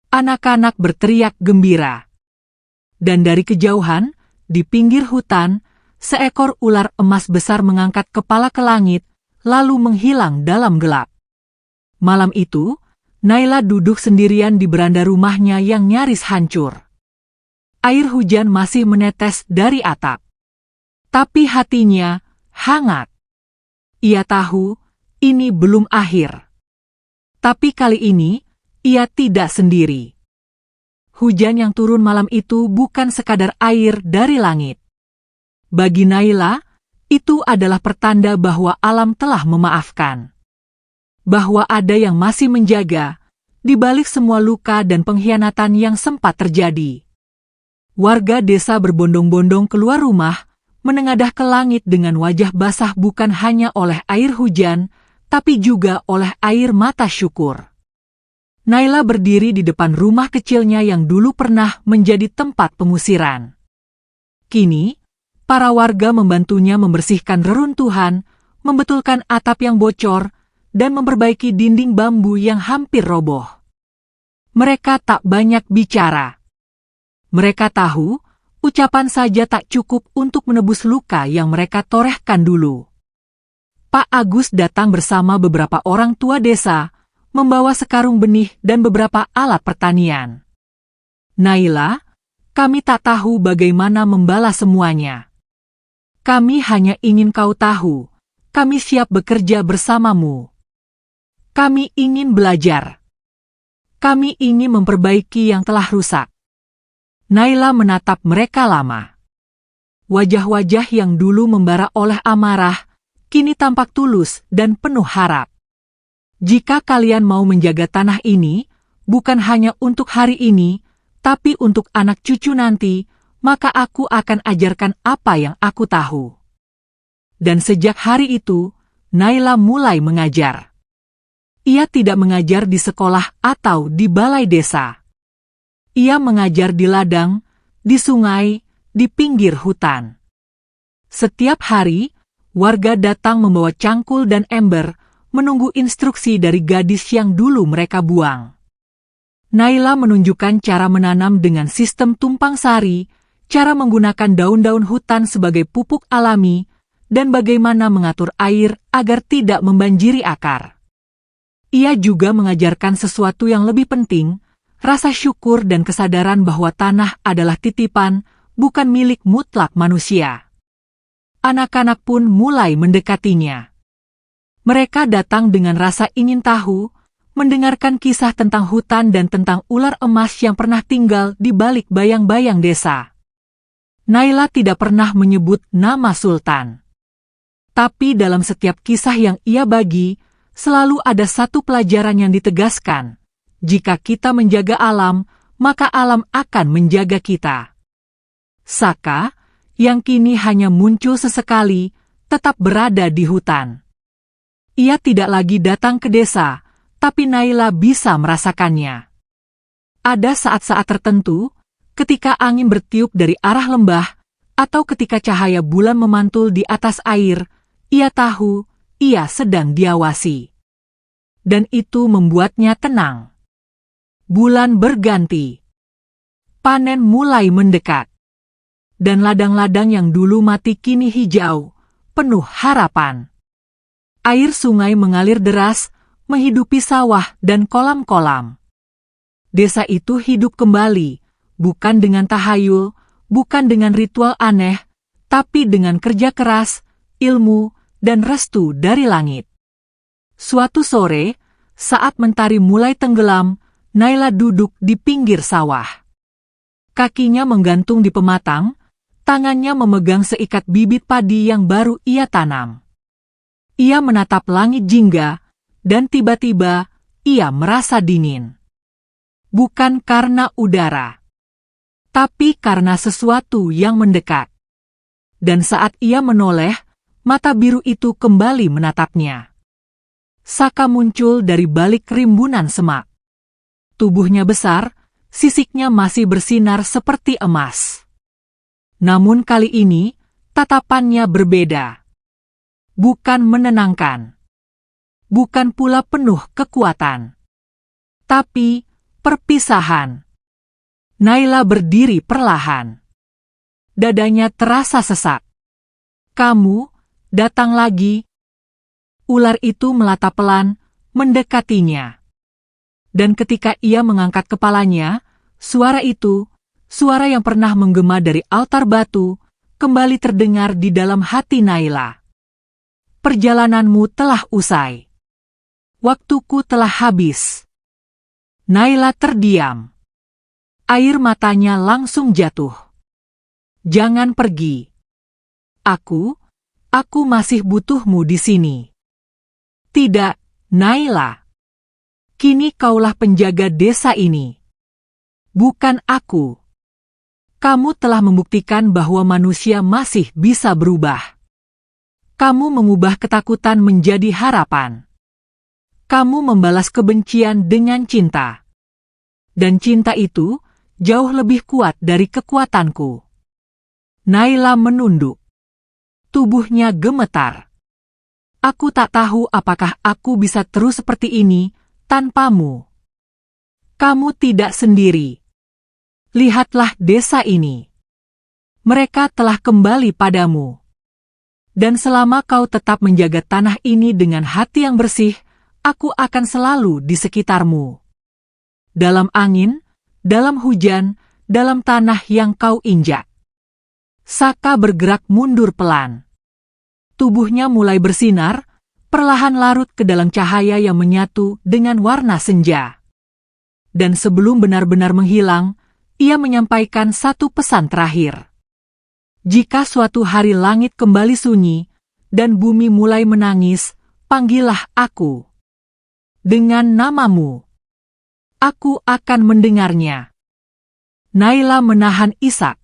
Anak-anak berteriak gembira. Dan dari kejauhan, di pinggir hutan, seekor ular emas besar mengangkat kepala ke langit, lalu menghilang dalam gelap. Malam itu, Naila duduk sendirian di beranda rumahnya yang nyaris hancur. Air hujan masih menetes dari atap. Tapi hatinya hangat. Ia tahu, ini belum akhir. Tapi kali ini, ia tidak sendiri. Hujan yang turun malam itu bukan sekadar air dari langit. Bagi Naila, itu adalah pertanda bahwa alam telah memaafkan. Bahwa ada yang masih menjaga, di balik semua luka dan pengkhianatan yang sempat terjadi. Warga desa berbondong-bondong keluar rumah, menengadah ke langit dengan wajah basah bukan hanya oleh air hujan, tapi juga oleh air mata syukur. Naila berdiri di depan rumah kecilnya yang dulu pernah menjadi tempat pengusiran. Kini, para warga membantunya membersihkan reruntuhan, membetulkan atap yang bocor, dan memperbaiki dinding bambu yang hampir roboh. Mereka tak banyak bicara. Mereka tahu, ucapan saja tak cukup untuk menebus luka yang mereka torehkan dulu. Pak Agus datang bersama beberapa orang tua desa, membawa sekarung benih dan beberapa alat pertanian. Naila, kami tak tahu bagaimana membalas semuanya. Kami hanya ingin kau tahu, kami siap bekerja bersamamu. Kami ingin belajar. Kami ingin memperbaiki yang telah rusak. Naila menatap mereka lama. Wajah-wajah yang dulu membara oleh amarah, kini tampak tulus dan penuh harap. Jika kalian mau menjaga tanah ini, bukan hanya untuk hari ini, tapi untuk anak cucu nanti, maka aku akan ajarkan apa yang aku tahu. Dan sejak hari itu, Naila mulai mengajar. Ia tidak mengajar di sekolah atau di balai desa. Ia mengajar di ladang, di sungai, di pinggir hutan. Setiap hari, warga datang membawa cangkul dan ember, menunggu instruksi dari gadis yang dulu mereka buang. Naila menunjukkan cara menanam dengan sistem tumpang sari, cara menggunakan daun-daun hutan sebagai pupuk alami, dan bagaimana mengatur air agar tidak membanjiri akar. Ia juga mengajarkan sesuatu yang lebih penting, rasa syukur dan kesadaran bahwa tanah adalah titipan, bukan milik mutlak manusia. Anak-anak pun mulai mendekatinya. Mereka datang dengan rasa ingin tahu, mendengarkan kisah tentang hutan dan tentang ular emas yang pernah tinggal di balik bayang-bayang desa. Naila tidak pernah menyebut nama Sultan. Tapi dalam setiap kisah yang ia bagi, selalu ada satu pelajaran yang ditegaskan. Jika kita menjaga alam, maka alam akan menjaga kita. Saka, yang kini hanya muncul sesekali, tetap berada di hutan. Ia tidak lagi datang ke desa, tapi Naila bisa merasakannya. Ada saat-saat tertentu, ketika angin bertiup dari arah lembah, atau ketika cahaya bulan memantul di atas air, ia tahu ia sedang diawasi. Dan itu membuatnya tenang. Bulan berganti. Panen mulai mendekat. Dan ladang-ladang yang dulu mati kini hijau, penuh harapan. Air sungai mengalir deras, menghidupi sawah dan kolam-kolam. Desa itu hidup kembali, bukan dengan tahayul, bukan dengan ritual aneh, tapi dengan kerja keras, ilmu, dan restu dari langit. Suatu sore, saat mentari mulai tenggelam, Naila duduk di pinggir sawah. Kakinya menggantung di pematang, tangannya memegang seikat bibit padi yang baru ia tanam. Ia menatap langit jingga, dan tiba-tiba ia merasa dingin. Bukan karena udara, tapi karena sesuatu yang mendekat. Dan saat ia menoleh, mata biru itu kembali menatapnya. Saka muncul dari balik rimbunan semak. Tubuhnya besar, sisiknya masih bersinar seperti emas. Namun kali ini, tatapannya berbeda. Bukan menenangkan. Bukan pula penuh kekuatan. Tapi, perpisahan. Naila berdiri perlahan. Dadanya terasa sesak. Kamu, datang lagi. Ular itu melatap pelan, mendekatinya. Dan ketika ia mengangkat kepalanya, suara itu, suara yang pernah menggema dari altar batu, kembali terdengar di dalam hati Naila. Perjalananmu telah usai. Waktuku telah habis. Naila terdiam. Air matanya langsung jatuh. Jangan pergi. Aku masih butuhmu di sini. Tidak, Naila. Kini kaulah penjaga desa ini. Bukan aku. Kamu telah membuktikan bahwa manusia masih bisa berubah. Kamu mengubah ketakutan menjadi harapan. Kamu membalas kebencian dengan cinta. Dan cinta itu jauh lebih kuat dari kekuatanku. Naila menunduk. Tubuhnya gemetar. Aku tak tahu apakah aku bisa terus seperti ini tanpamu. Kamu tidak sendiri. Lihatlah desa ini. Mereka telah kembali padamu. Dan selama kau tetap menjaga tanah ini dengan hati yang bersih, aku akan selalu di sekitarmu. Dalam angin, dalam hujan, dalam tanah yang kau injak. Saka bergerak mundur pelan. Tubuhnya mulai bersinar, perlahan larut ke dalam cahaya yang menyatu dengan warna senja. Dan sebelum benar-benar menghilang, ia menyampaikan satu pesan terakhir. Jika suatu hari langit kembali sunyi, dan bumi mulai menangis, panggillah aku. Dengan namamu. Aku akan mendengarnya. Naila menahan isak.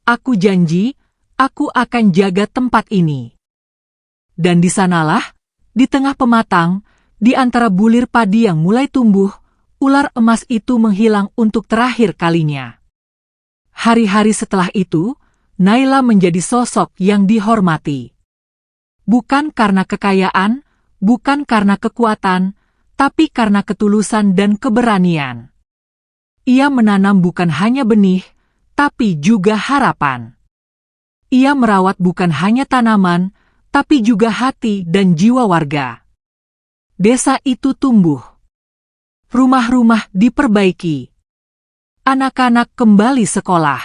Aku janji, aku akan jaga tempat ini. Dan di sanalah, di tengah pematang, di antara bulir padi yang mulai tumbuh, ular emas itu menghilang untuk terakhir kalinya. Hari-hari setelah itu, Naila menjadi sosok yang dihormati. Bukan karena kekayaan, bukan karena kekuatan, tapi karena ketulusan dan keberanian. Ia menanam bukan hanya benih, tapi juga harapan. Ia merawat bukan hanya tanaman, tapi juga hati dan jiwa warga. Desa itu tumbuh. Rumah-rumah diperbaiki. Anak-anak kembali sekolah.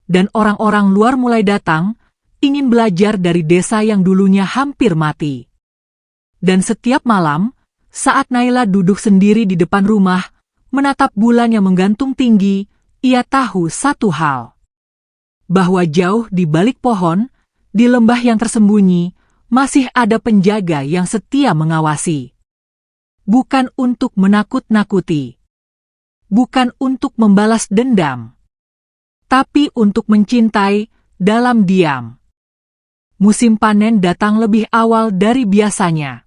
Dan orang-orang luar mulai datang, ingin belajar dari desa yang dulunya hampir mati. Dan setiap malam, saat Naila duduk sendiri di depan rumah, menatap bulan yang menggantung tinggi, ia tahu satu hal. Bahwa jauh di balik pohon, di lembah yang tersembunyi, masih ada penjaga yang setia mengawasi. Bukan untuk menakut-nakuti. Bukan untuk membalas dendam. Tapi untuk mencintai dalam diam. Musim panen datang lebih awal dari biasanya.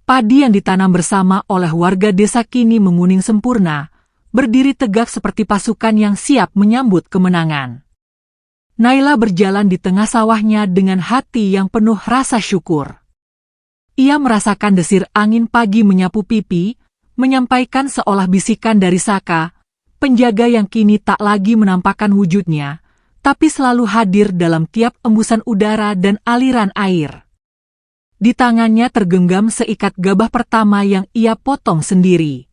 Padi yang ditanam bersama oleh warga desa kini menguning sempurna, berdiri tegak seperti pasukan yang siap menyambut kemenangan. Naila berjalan di tengah sawahnya dengan hati yang penuh rasa syukur. Ia merasakan desir angin pagi menyapu pipi, menyampaikan seolah bisikan dari Saka, penjaga yang kini tak lagi menampakkan wujudnya, tapi selalu hadir dalam tiap embusan udara dan aliran air. Di tangannya tergenggam seikat gabah pertama yang ia potong sendiri.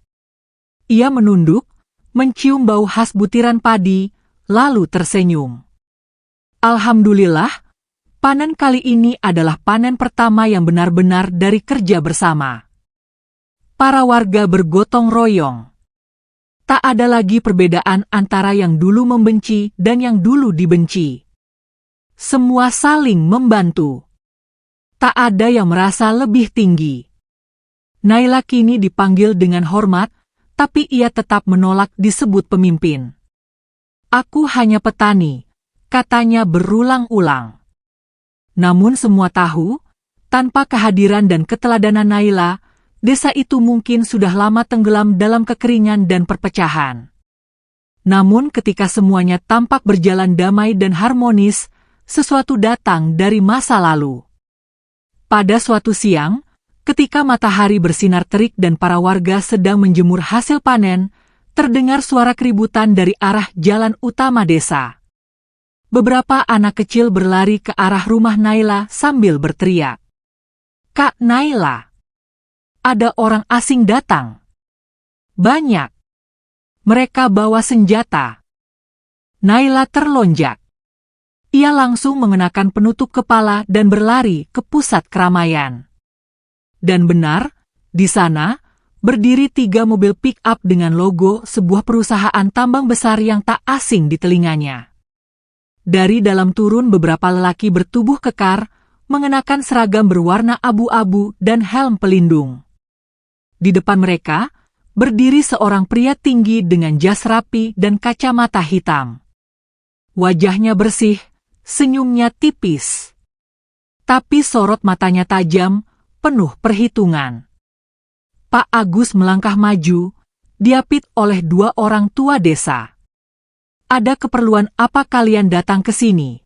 Ia menunduk, mencium bau khas butiran padi, lalu tersenyum. Alhamdulillah, panen kali ini adalah panen pertama yang benar-benar dari kerja bersama. Para warga bergotong royong. Tak ada lagi perbedaan antara yang dulu membenci dan yang dulu dibenci. Semua saling membantu. Tak ada yang merasa lebih tinggi. Naila kini dipanggil dengan hormat, tapi ia tetap menolak disebut pemimpin. Aku hanya petani, katanya berulang-ulang. Namun semua tahu, tanpa kehadiran dan keteladanan Naila, desa itu mungkin sudah lama tenggelam dalam kekeringan dan perpecahan. Namun ketika semuanya tampak berjalan damai dan harmonis, sesuatu datang dari masa lalu. Pada suatu siang, ketika matahari bersinar terik dan para warga sedang menjemur hasil panen, terdengar suara keributan dari arah jalan utama desa. Beberapa anak kecil berlari ke arah rumah Naila sambil berteriak. "Kak Naila! Ada orang asing datang. Banyak. Mereka bawa senjata." Naila terlonjak. Ia langsung mengenakan penutup kepala dan berlari ke pusat keramaian. Dan benar, di sana, berdiri 3 mobil pick-up dengan logo sebuah perusahaan tambang besar yang tak asing di telinganya. Dari dalam turun beberapa lelaki bertubuh kekar, mengenakan seragam berwarna abu-abu dan helm pelindung. Di depan mereka, berdiri seorang pria tinggi dengan jas rapi dan kacamata hitam. Wajahnya bersih, senyumnya tipis. Tapi sorot matanya tajam, penuh perhitungan. Pak Agus melangkah maju, diapit oleh 2 orang tua desa. "Ada keperluan apa kalian datang ke sini?"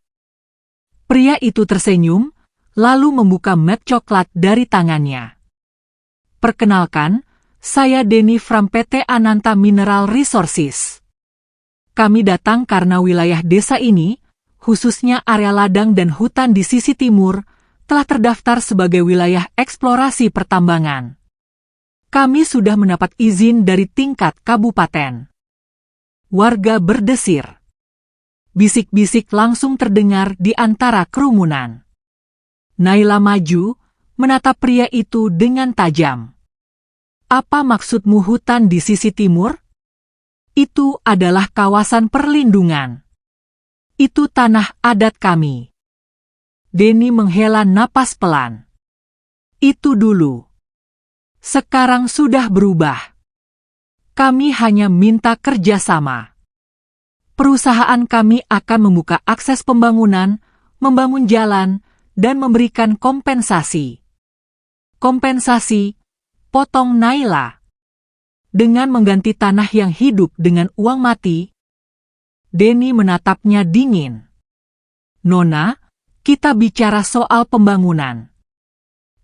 Pria itu tersenyum, lalu membuka map coklat dari tangannya. "Perkenalkan, saya Denny from PT Ananta Mineral Resources. Kami datang karena wilayah desa ini, khususnya area ladang dan hutan di sisi timur, telah terdaftar sebagai wilayah eksplorasi pertambangan. Kami sudah mendapat izin dari tingkat kabupaten." Warga berdesir. Bisik-bisik langsung terdengar di antara kerumunan. Naila maju, menatap pria itu dengan tajam. "Apa maksudmu hutan di sisi timur? Itu adalah kawasan perlindungan. Itu tanah adat kami." Denny menghela napas pelan. "Itu dulu. Sekarang sudah berubah. Kami hanya minta kerjasama. Perusahaan kami akan membuka akses pembangunan, membangun jalan, dan memberikan kompensasi." "Kompensasi?" potong Naila. dengan mengganti tanah yang hidup dengan uang mati. Denny menatapnya dingin. Nona, kita bicara soal pembangunan.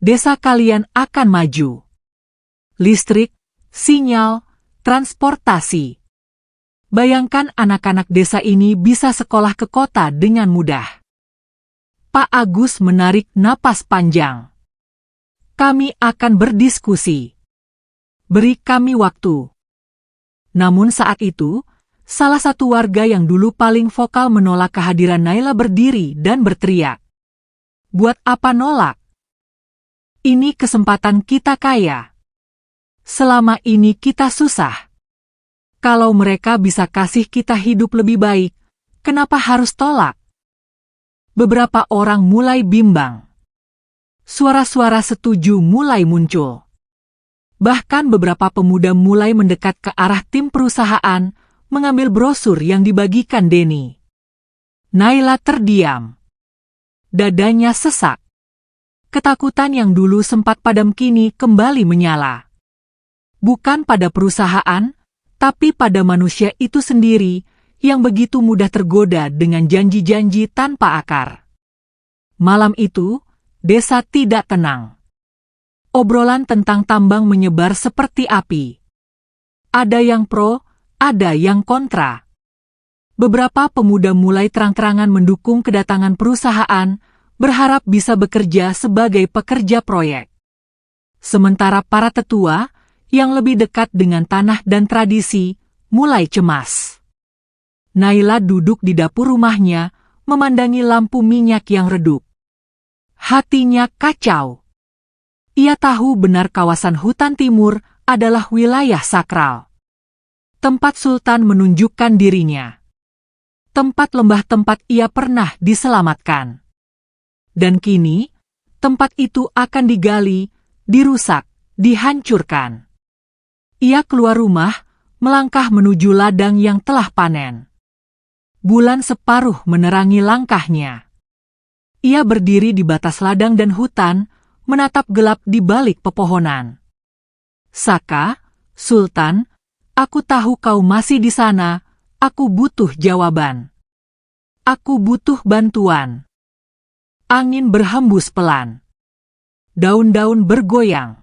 Desa kalian akan maju. Listrik, sinyal, transportasi. Bayangkan anak-anak desa ini bisa sekolah ke kota dengan mudah. Pak Agus menarik napas panjang. Kami akan berdiskusi. Beri kami waktu. Namun saat itu, salah satu warga yang dulu paling vokal menolak kehadiran Naila berdiri dan berteriak. Buat apa nolak? Ini kesempatan kita kaya. Selama ini kita susah. Kalau mereka bisa kasih kita hidup lebih baik, kenapa harus tolak? Beberapa orang mulai bimbang. Suara-suara setuju mulai muncul. Bahkan beberapa pemuda mulai mendekat ke arah tim perusahaan, mengambil brosur yang dibagikan Denny. Naila terdiam. Dadanya sesak. Ketakutan yang dulu sempat padam kini kembali menyala. Bukan pada perusahaan, tapi pada manusia itu sendiri yang begitu mudah tergoda dengan janji-janji tanpa akar. Malam itu, desa tidak tenang. Obrolan tentang tambang menyebar seperti api. Ada yang pro, ada yang kontra. Beberapa pemuda mulai terang-terangan mendukung kedatangan perusahaan, berharap bisa bekerja sebagai pekerja proyek. Sementara para tetua, yang lebih dekat dengan tanah dan tradisi, mulai cemas. Naila duduk di dapur rumahnya, memandangi lampu minyak yang redup. Hatinya kacau. Ia tahu benar kawasan hutan timur adalah wilayah sakral. Tempat Sultan menunjukkan dirinya. Tempat lembah tempat ia pernah diselamatkan. Dan kini, tempat itu akan digali, dirusak, dihancurkan. Ia keluar rumah, melangkah menuju ladang yang telah panen. Bulan separuh menerangi langkahnya. Ia berdiri di batas ladang dan hutan, menatap gelap di balik pepohonan. Saka, Sultan, aku tahu kau masih di sana, aku butuh jawaban. Aku butuh bantuan. Angin berhembus pelan. Daun-daun bergoyang.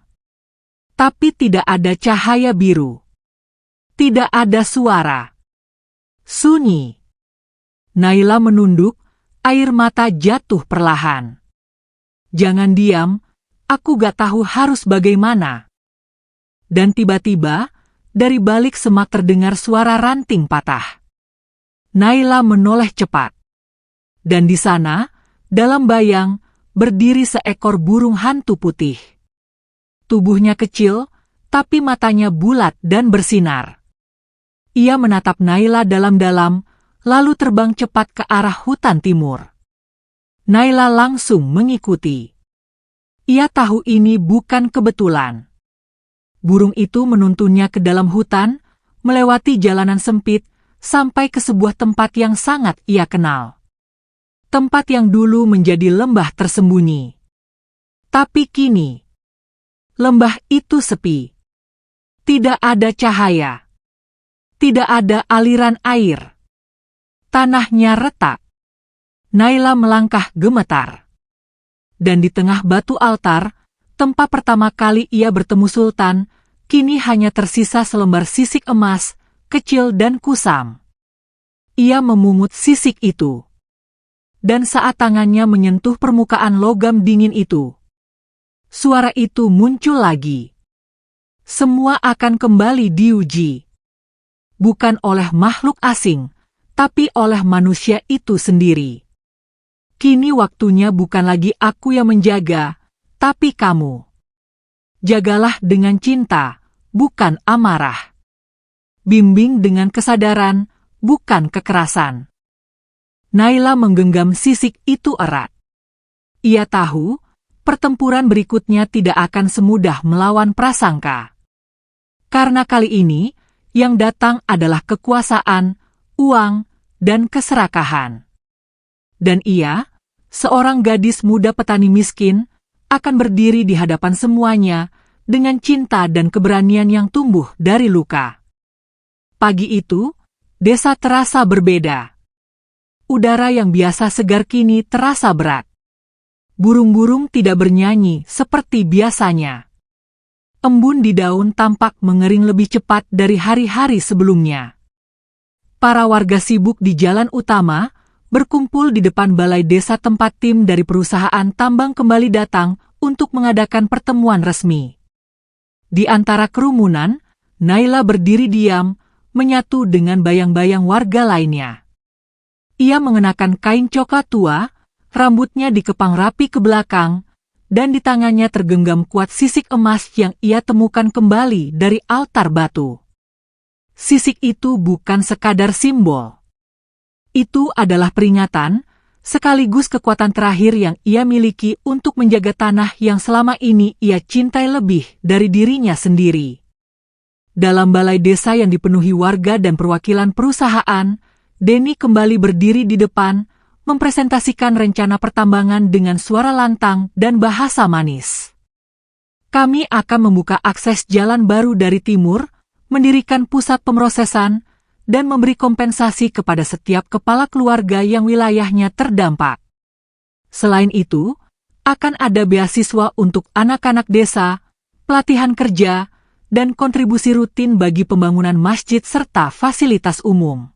Tapi tidak ada cahaya biru. Tidak ada suara. Sunyi. Naila menunduk, air mata jatuh perlahan. Jangan diam, aku gak tahu harus bagaimana. Dan tiba-tiba, dari balik semak terdengar suara ranting patah. Naila menoleh cepat. Dan di sana, dalam bayang, berdiri seekor burung hantu putih. Tubuhnya kecil, tapi matanya bulat dan bersinar. Ia menatap Naila dalam-dalam, lalu terbang cepat ke arah hutan timur. Naila langsung mengikuti. Ia tahu ini bukan kebetulan. Burung itu menuntunnya ke dalam hutan, melewati jalanan sempit, sampai ke sebuah tempat yang sangat ia kenal. Tempat yang dulu menjadi lembah tersembunyi. Tapi kini, lembah itu sepi. Tidak ada cahaya. Tidak ada aliran air. Tanahnya retak. Naila melangkah gemetar. Dan di tengah batu altar, tempat pertama kali ia bertemu Sultan, kini hanya tersisa selembar sisik emas, kecil dan kusam. Ia memungut sisik itu. Dan saat tangannya menyentuh permukaan logam dingin itu, suara itu muncul lagi. Semua akan kembali diuji. Bukan oleh makhluk asing, tapi oleh manusia itu sendiri. Kini waktunya bukan lagi aku yang menjaga, tapi kamu. Jagalah dengan cinta, bukan amarah. Bimbing dengan kesadaran, bukan kekerasan. Naila menggenggam sisik itu erat. Ia tahu, pertempuran berikutnya tidak akan semudah melawan prasangka. Karena kali ini, yang datang adalah kekuasaan, uang, dan keserakahan. Dan ia, seorang gadis muda petani miskin, akan berdiri di hadapan semuanya, dengan cinta dan keberanian yang tumbuh dari luka. Pagi itu, desa terasa berbeda. Udara yang biasa segar kini terasa berat. Burung-burung tidak bernyanyi seperti biasanya. Embun di daun tampak mengering lebih cepat dari hari-hari sebelumnya. Para warga sibuk di jalan utama, berkumpul di depan balai desa tempat tim dari perusahaan tambang kembali datang untuk mengadakan pertemuan resmi. Di antara kerumunan, Naila berdiri diam, menyatu dengan bayang-bayang warga lainnya. Ia mengenakan kain coklat tua, rambutnya dikepang rapi ke belakang, dan di tangannya tergenggam kuat sisik emas yang ia temukan kembali dari altar batu. Sisik itu bukan sekadar simbol. Itu adalah peringatan, sekaligus kekuatan terakhir yang ia miliki untuk menjaga tanah yang selama ini ia cintai lebih dari dirinya sendiri. Dalam balai desa yang dipenuhi warga dan perwakilan perusahaan, Denny kembali berdiri di depan, mempresentasikan rencana pertambangan dengan suara lantang dan bahasa manis. Kami akan membuka akses jalan baru dari timur, mendirikan pusat pemrosesan, dan memberi kompensasi kepada setiap kepala keluarga yang wilayahnya terdampak. Selain itu, akan ada beasiswa untuk anak-anak desa, pelatihan kerja, dan kontribusi rutin bagi pembangunan masjid serta fasilitas umum.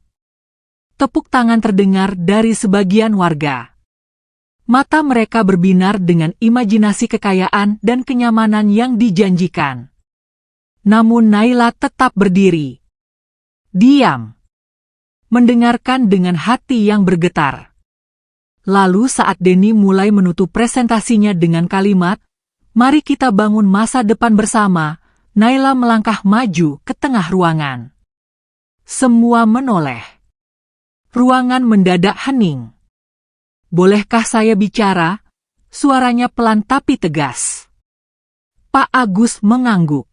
Tepuk tangan terdengar dari sebagian warga. Mata mereka berbinar dengan imajinasi kekayaan dan kenyamanan yang dijanjikan. Namun Naila tetap berdiri. Diam. Mendengarkan dengan hati yang bergetar. Lalu saat Denny mulai menutup presentasinya dengan kalimat, "Mari kita bangun masa depan bersama," Naila melangkah maju ke tengah ruangan. Semua menoleh. Ruangan mendadak hening. "Bolehkah saya bicara?" Suaranya pelan tapi tegas. Pak Agus mengangguk.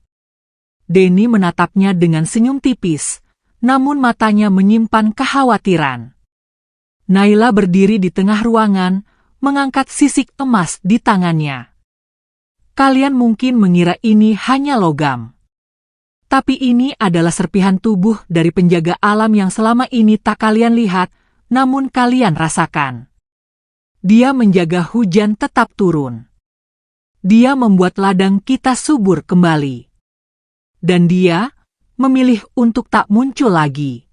Denny menatapnya dengan senyum tipis, namun matanya menyimpan kekhawatiran. Naila berdiri di tengah ruangan, mengangkat sisik emas di tangannya. Kalian mungkin mengira ini hanya logam. Tapi ini adalah serpihan tubuh dari penjaga alam yang selama ini tak kalian lihat, namun kalian rasakan. Dia menjaga hujan tetap turun. Dia membuat ladang kita subur kembali. Dan dia memilih untuk tak muncul lagi.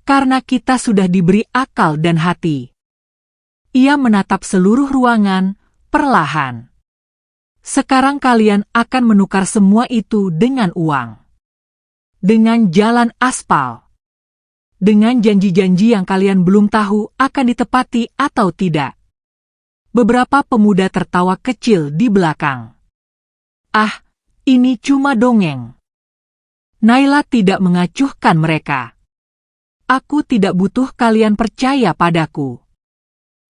Karena kita sudah diberi akal dan hati. Ia menatap seluruh ruangan, perlahan. Sekarang kalian akan menukar semua itu dengan uang. Dengan jalan aspal. Dengan janji-janji yang kalian belum tahu akan ditepati atau tidak. Beberapa pemuda tertawa kecil di belakang. Ah, ini cuma dongeng. Naila tidak mengacuhkan mereka. Aku tidak butuh kalian percaya padaku.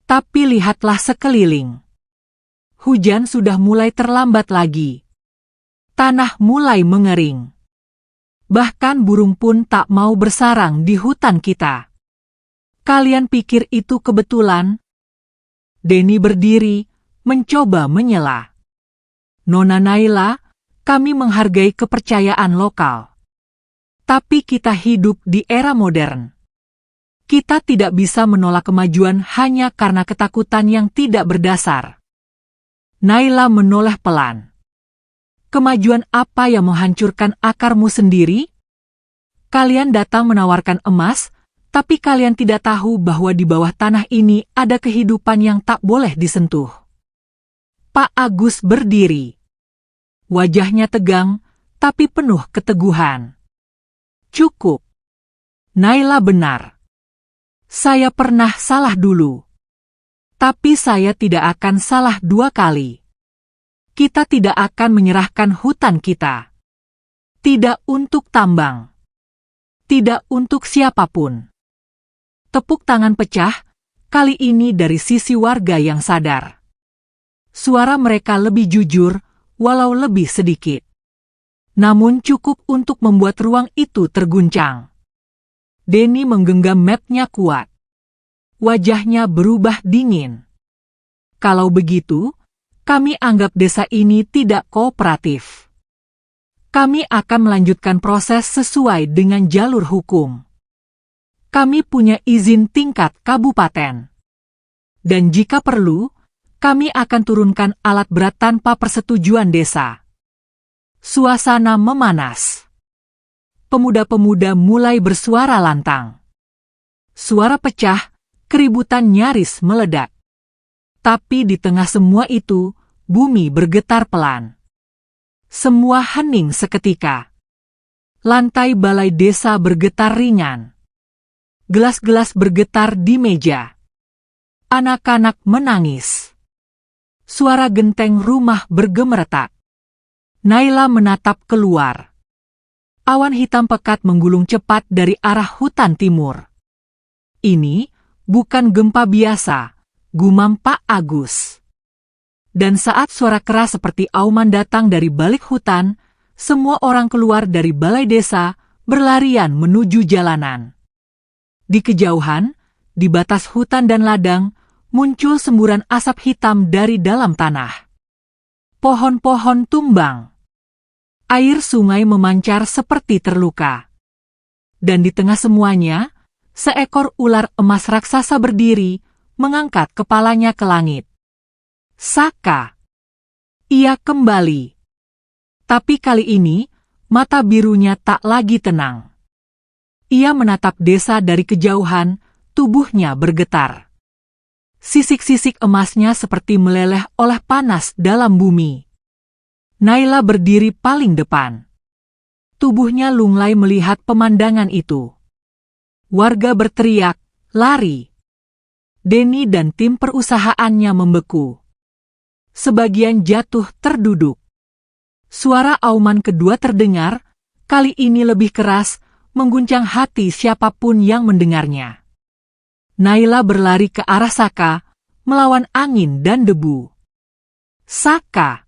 Tapi lihatlah sekeliling. Hujan sudah mulai terlambat lagi. Tanah mulai mengering. Bahkan burung pun tak mau bersarang di hutan kita. Kalian pikir itu kebetulan? Denny berdiri, mencoba menyela. Nona Naila, kami menghargai kepercayaan lokal. Tapi kita hidup di era modern. Kita tidak bisa menolak kemajuan hanya karena ketakutan yang tidak berdasar. Naila menoleh pelan. Kemajuan apa yang menghancurkan akarmu sendiri? Kalian datang menawarkan emas, tapi kalian tidak tahu bahwa di bawah tanah ini ada kehidupan yang tak boleh disentuh. Pak Agus berdiri. Wajahnya tegang, tapi penuh keteguhan. Cukup. Naila benar. Saya pernah salah dulu. Tapi saya tidak akan salah dua kali. Kita tidak akan menyerahkan hutan kita. Tidak untuk tambang. Tidak untuk siapapun. Tepuk tangan pecah, kali ini dari sisi warga yang sadar. Suara mereka lebih jujur, walau lebih sedikit. Namun cukup untuk membuat ruang itu terguncang. Denny menggenggam mapnya kuat. Wajahnya berubah dingin. Kalau begitu, kami anggap desa ini tidak kooperatif. Kami akan melanjutkan proses sesuai dengan jalur hukum. Kami punya izin tingkat kabupaten. Dan jika perlu, kami akan turunkan alat berat tanpa persetujuan desa. Suasana memanas. Pemuda-pemuda mulai bersuara lantang. Suara pecah, keributan nyaris meledak. Tapi di tengah semua itu, bumi bergetar pelan. Semua hening seketika. Lantai balai desa bergetar ringan. Gelas-gelas bergetar di meja. Anak-anak menangis. Suara genteng rumah bergemeretak. Naila menatap keluar. Awan hitam pekat menggulung cepat dari arah hutan timur. Ini bukan gempa biasa, gumam Pak Agus. Dan saat suara keras seperti auman datang dari balik hutan, semua orang keluar dari balai desa, berlarian menuju jalanan. Di kejauhan, di batas hutan dan ladang, muncul semburan asap hitam dari dalam tanah. Pohon-pohon tumbang. Air sungai memancar seperti terluka. Dan di tengah semuanya, seekor ular emas raksasa berdiri, mengangkat kepalanya ke langit. Saka. Ia kembali. Tapi kali ini, mata birunya tak lagi tenang. Ia menatap desa dari kejauhan, tubuhnya bergetar. Sisik-sisik emasnya seperti meleleh oleh panas dalam bumi. Naila berdiri paling depan. Tubuhnya lunglai melihat pemandangan itu. Warga berteriak, lari. Denny dan tim perusahaannya membeku. Sebagian jatuh terduduk. Suara auman kedua terdengar, kali ini lebih keras, mengguncang hati siapapun yang mendengarnya. Naila berlari ke arah Saka, melawan angin dan debu. Saka!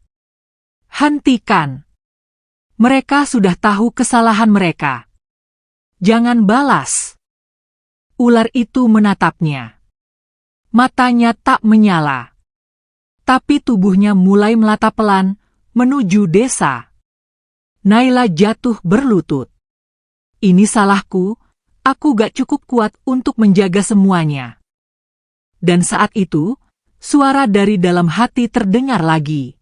Hentikan! Mereka sudah tahu kesalahan mereka. Jangan balas! Ular itu menatapnya. Matanya tak menyala. Tapi tubuhnya mulai melatap pelan, menuju desa. Naila jatuh berlutut. Ini salahku, aku gak cukup kuat untuk menjaga semuanya. Dan saat itu, suara dari dalam hati terdengar lagi.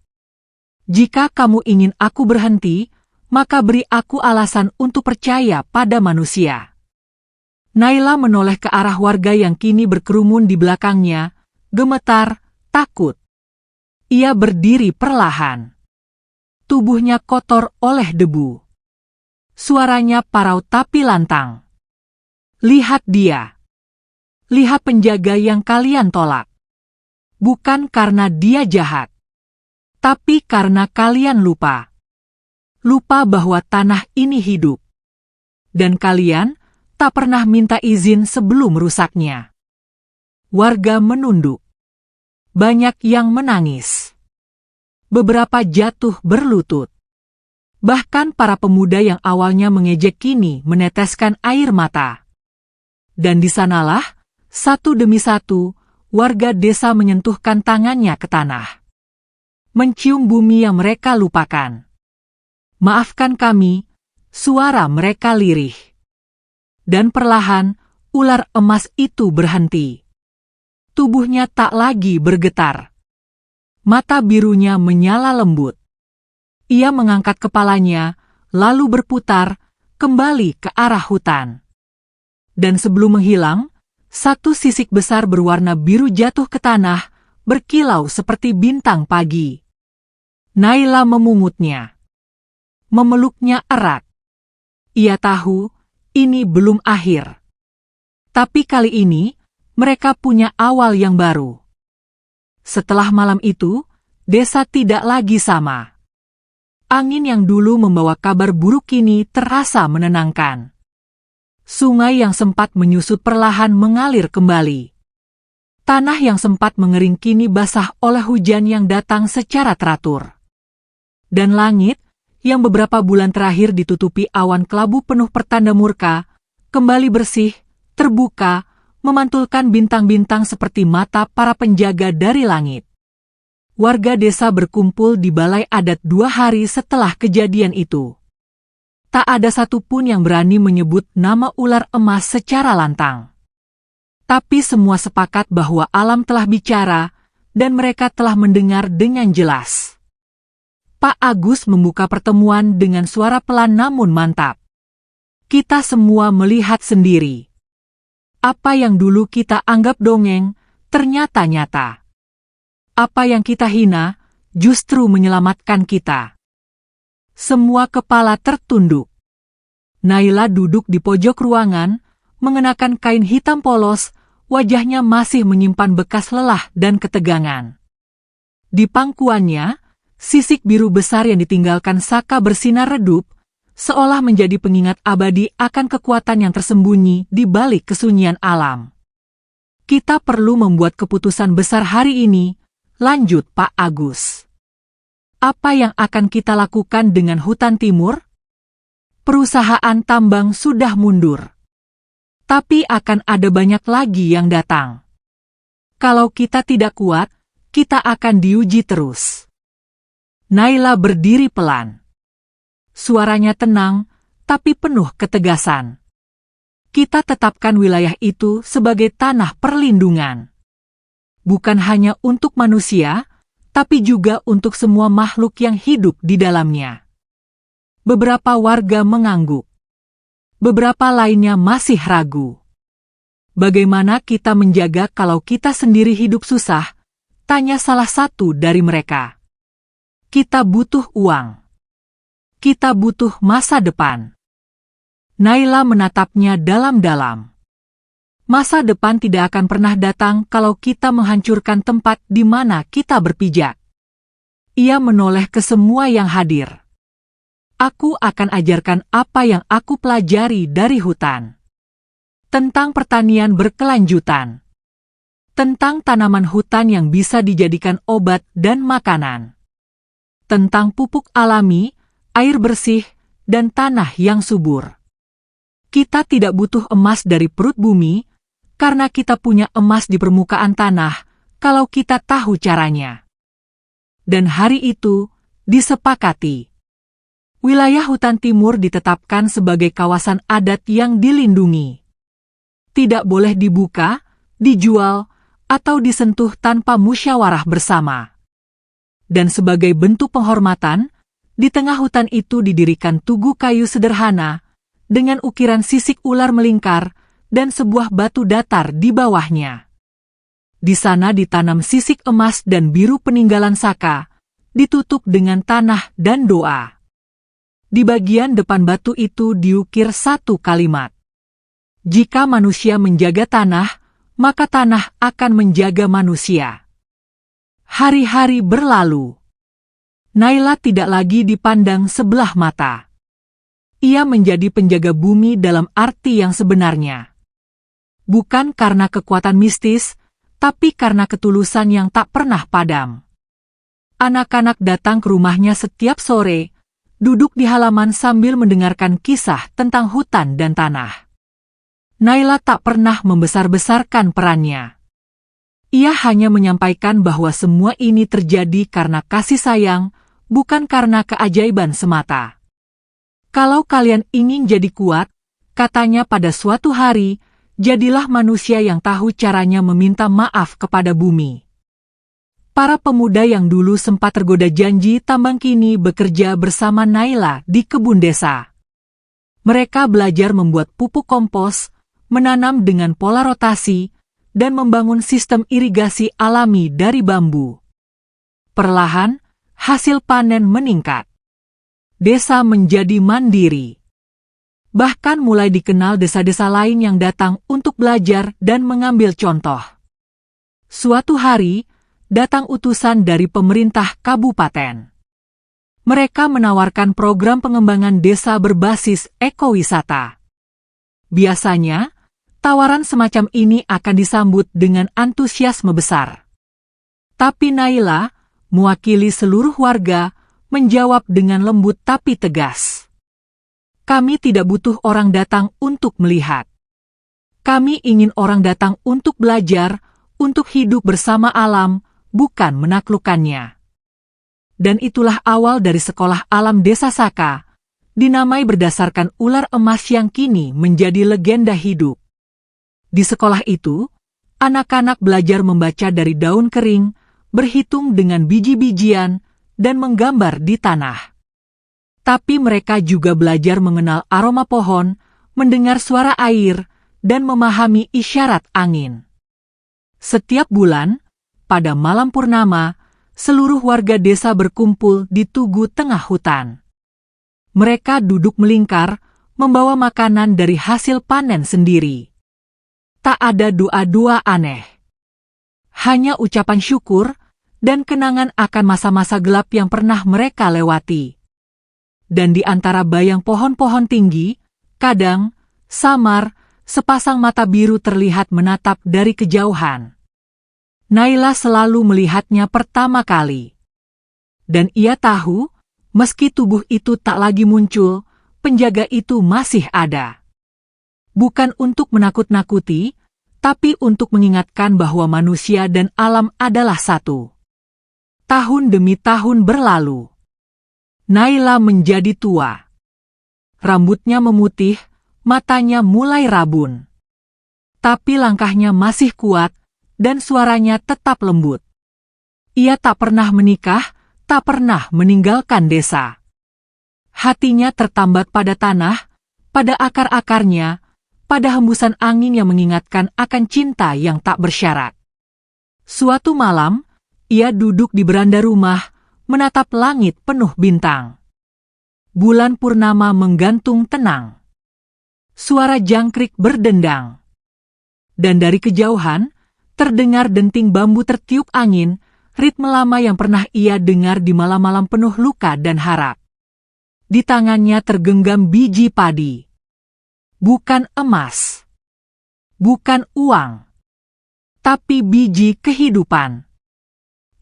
Jika kamu ingin aku berhenti, maka beri aku alasan untuk percaya pada manusia. Naila menoleh ke arah warga yang kini berkerumun di belakangnya, gemetar, takut. Ia berdiri perlahan. Tubuhnya kotor oleh debu. Suaranya parau tapi lantang. Lihat dia. Lihat penjaga yang kalian tolak. Bukan karena dia jahat. Tapi karena kalian lupa. Lupa bahwa tanah ini hidup. Dan kalian tak pernah minta izin sebelum rusaknya. Warga menunduk. Banyak yang menangis. Beberapa jatuh berlutut. Bahkan para pemuda yang awalnya mengejek kini meneteskan air mata. Dan di sanalah, satu demi satu, warga desa menyentuhkan tangannya ke tanah. Mencium bumi yang mereka lupakan. Maafkan kami, suara mereka lirih. Dan perlahan, ular emas itu berhenti. Tubuhnya tak lagi bergetar. Mata birunya menyala lembut. Ia mengangkat kepalanya, lalu berputar, kembali ke arah hutan. Dan sebelum menghilang, satu sisik besar berwarna biru jatuh ke tanah, berkilau seperti bintang pagi. Naila memungutnya. Memeluknya erat. Ia tahu, ini belum akhir. Tapi kali ini, mereka punya awal yang baru. Setelah malam itu, desa tidak lagi sama. Angin yang dulu membawa kabar buruk kini terasa menenangkan. Sungai yang sempat menyusut perlahan mengalir kembali. Tanah yang sempat mengering kini basah oleh hujan yang datang secara teratur. Dan langit, yang beberapa bulan terakhir ditutupi awan kelabu penuh pertanda murka, kembali bersih, terbuka, memantulkan bintang-bintang seperti mata para penjaga dari langit. Warga desa berkumpul di balai adat 2 hari setelah kejadian itu. Tak ada satupun yang berani menyebut nama ular emas secara lantang. Tapi semua sepakat bahwa alam telah bicara, dan mereka telah mendengar dengan jelas. Pak Agus membuka pertemuan dengan suara pelan namun mantap. Kita semua melihat sendiri. Apa yang dulu kita anggap dongeng, ternyata nyata. Apa yang kita hina, justru menyelamatkan kita. Semua kepala tertunduk. Naila duduk di pojok ruangan, mengenakan kain hitam polos, wajahnya masih menyimpan bekas lelah dan ketegangan. Di pangkuannya, sisik biru besar yang ditinggalkan Saka bersinar redup, seolah menjadi pengingat abadi akan kekuatan yang tersembunyi di balik kesunyian alam. Kita perlu membuat keputusan besar hari ini, lanjut Pak Agus. Apa yang akan kita lakukan dengan hutan timur? Perusahaan tambang sudah mundur. Tapi akan ada banyak lagi yang datang. Kalau kita tidak kuat, kita akan diuji terus. Naila berdiri pelan. Suaranya tenang, tapi penuh ketegasan. Kita tetapkan wilayah itu sebagai tanah perlindungan. Bukan hanya untuk manusia, tapi juga untuk semua makhluk yang hidup di dalamnya. Beberapa warga mengangguk. Beberapa lainnya masih ragu. Bagaimana kita menjaga kalau kita sendiri hidup susah? Tanya salah satu dari mereka. Kita butuh uang. Kita butuh masa depan. Naila menatapnya dalam-dalam. Masa depan tidak akan pernah datang kalau kita menghancurkan tempat di mana kita berpijak. Ia menoleh ke semua yang hadir. Aku akan ajarkan apa yang aku pelajari dari hutan. Tentang pertanian berkelanjutan. Tentang tanaman hutan yang bisa dijadikan obat dan makanan. Tentang pupuk alami, air bersih, dan tanah yang subur. Kita tidak butuh emas dari perut bumi, karena kita punya emas di permukaan tanah, kalau kita tahu caranya. Dan hari itu, disepakati. Wilayah hutan timur ditetapkan sebagai kawasan adat yang dilindungi. Tidak boleh dibuka, dijual, atau disentuh tanpa musyawarah bersama. Dan sebagai bentuk penghormatan, di tengah hutan itu didirikan tugu kayu sederhana, dengan ukiran sisik ular melingkar, dan sebuah batu datar di bawahnya. Di sana ditanam sisik emas dan biru peninggalan Saka, ditutup dengan tanah dan doa. Di bagian depan batu itu diukir satu kalimat. Jika manusia menjaga tanah, maka tanah akan menjaga manusia. Hari-hari berlalu. Naila tidak lagi dipandang sebelah mata. Ia menjadi penjaga bumi dalam arti yang sebenarnya. Bukan karena kekuatan mistis, tapi karena ketulusan yang tak pernah padam. Anak-anak datang ke rumahnya setiap sore, duduk di halaman sambil mendengarkan kisah tentang hutan dan tanah. Naila tak pernah membesar-besarkan perannya. Ia hanya menyampaikan bahwa semua ini terjadi karena kasih sayang, bukan karena keajaiban semata. Kalau kalian ingin jadi kuat, katanya pada suatu hari, jadilah manusia yang tahu caranya meminta maaf kepada bumi. Para pemuda yang dulu sempat tergoda janji tambang kini bekerja bersama Naila di kebun desa. Mereka belajar membuat pupuk kompos, menanam dengan pola rotasi, dan membangun sistem irigasi alami dari bambu. Perlahan, hasil panen meningkat. Desa menjadi mandiri. Bahkan mulai dikenal desa-desa lain yang datang untuk belajar dan mengambil contoh. Suatu hari, datang utusan dari pemerintah kabupaten. Mereka menawarkan program pengembangan desa berbasis ekowisata. Biasanya, tawaran semacam ini akan disambut dengan antusiasme besar. Tapi Naila, mewakili seluruh warga, menjawab dengan lembut tapi tegas. Kami tidak butuh orang datang untuk melihat. Kami ingin orang datang untuk belajar, untuk hidup bersama alam, bukan menaklukkannya. Dan itulah awal dari sekolah alam desa Saka, dinamai berdasarkan ular emas yang kini menjadi legenda hidup. Di sekolah itu, anak-anak belajar membaca dari daun kering, berhitung dengan biji-bijian, dan menggambar di tanah. Tapi mereka juga belajar mengenal aroma pohon, mendengar suara air, dan memahami isyarat angin. Setiap bulan, pada malam purnama, seluruh warga desa berkumpul di tugu tengah hutan. Mereka duduk melingkar, membawa makanan dari hasil panen sendiri. Tak ada doa-doa aneh. Hanya ucapan syukur dan kenangan akan masa-masa gelap yang pernah mereka lewati. Dan di antara bayang pohon-pohon tinggi, kadang, samar, sepasang mata biru terlihat menatap dari kejauhan. Naila selalu melihatnya pertama kali. Dan ia tahu, meski tubuh itu tak lagi muncul, penjaga itu masih ada. Bukan untuk menakut-nakuti, tapi untuk mengingatkan bahwa manusia dan alam adalah satu. Tahun demi tahun berlalu. Naila menjadi tua. Rambutnya memutih, matanya mulai rabun. Tapi langkahnya masih kuat, dan suaranya tetap lembut. Ia tak pernah menikah, tak pernah meninggalkan desa. Hatinya tertambat pada tanah, pada akar-akarnya, pada hembusan angin yang mengingatkan akan cinta yang tak bersyarat. Suatu malam, ia duduk di beranda rumah, menatap langit penuh bintang. Bulan purnama menggantung tenang. Suara jangkrik berdendang. Dan dari kejauhan, terdengar denting bambu tertiup angin, ritme lama yang pernah ia dengar di malam-malam penuh luka dan harap. Di tangannya tergenggam biji padi. Bukan emas. Bukan uang. Tapi biji kehidupan.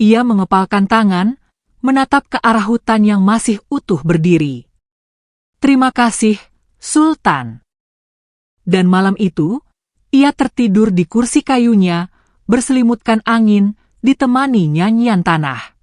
Ia mengepalkan tangan, menatap ke arah hutan yang masih utuh berdiri. Terima kasih, Sultan. Dan malam itu, ia tertidur di kursi kayunya, berselimutkan angin, ditemani nyanyian tanah.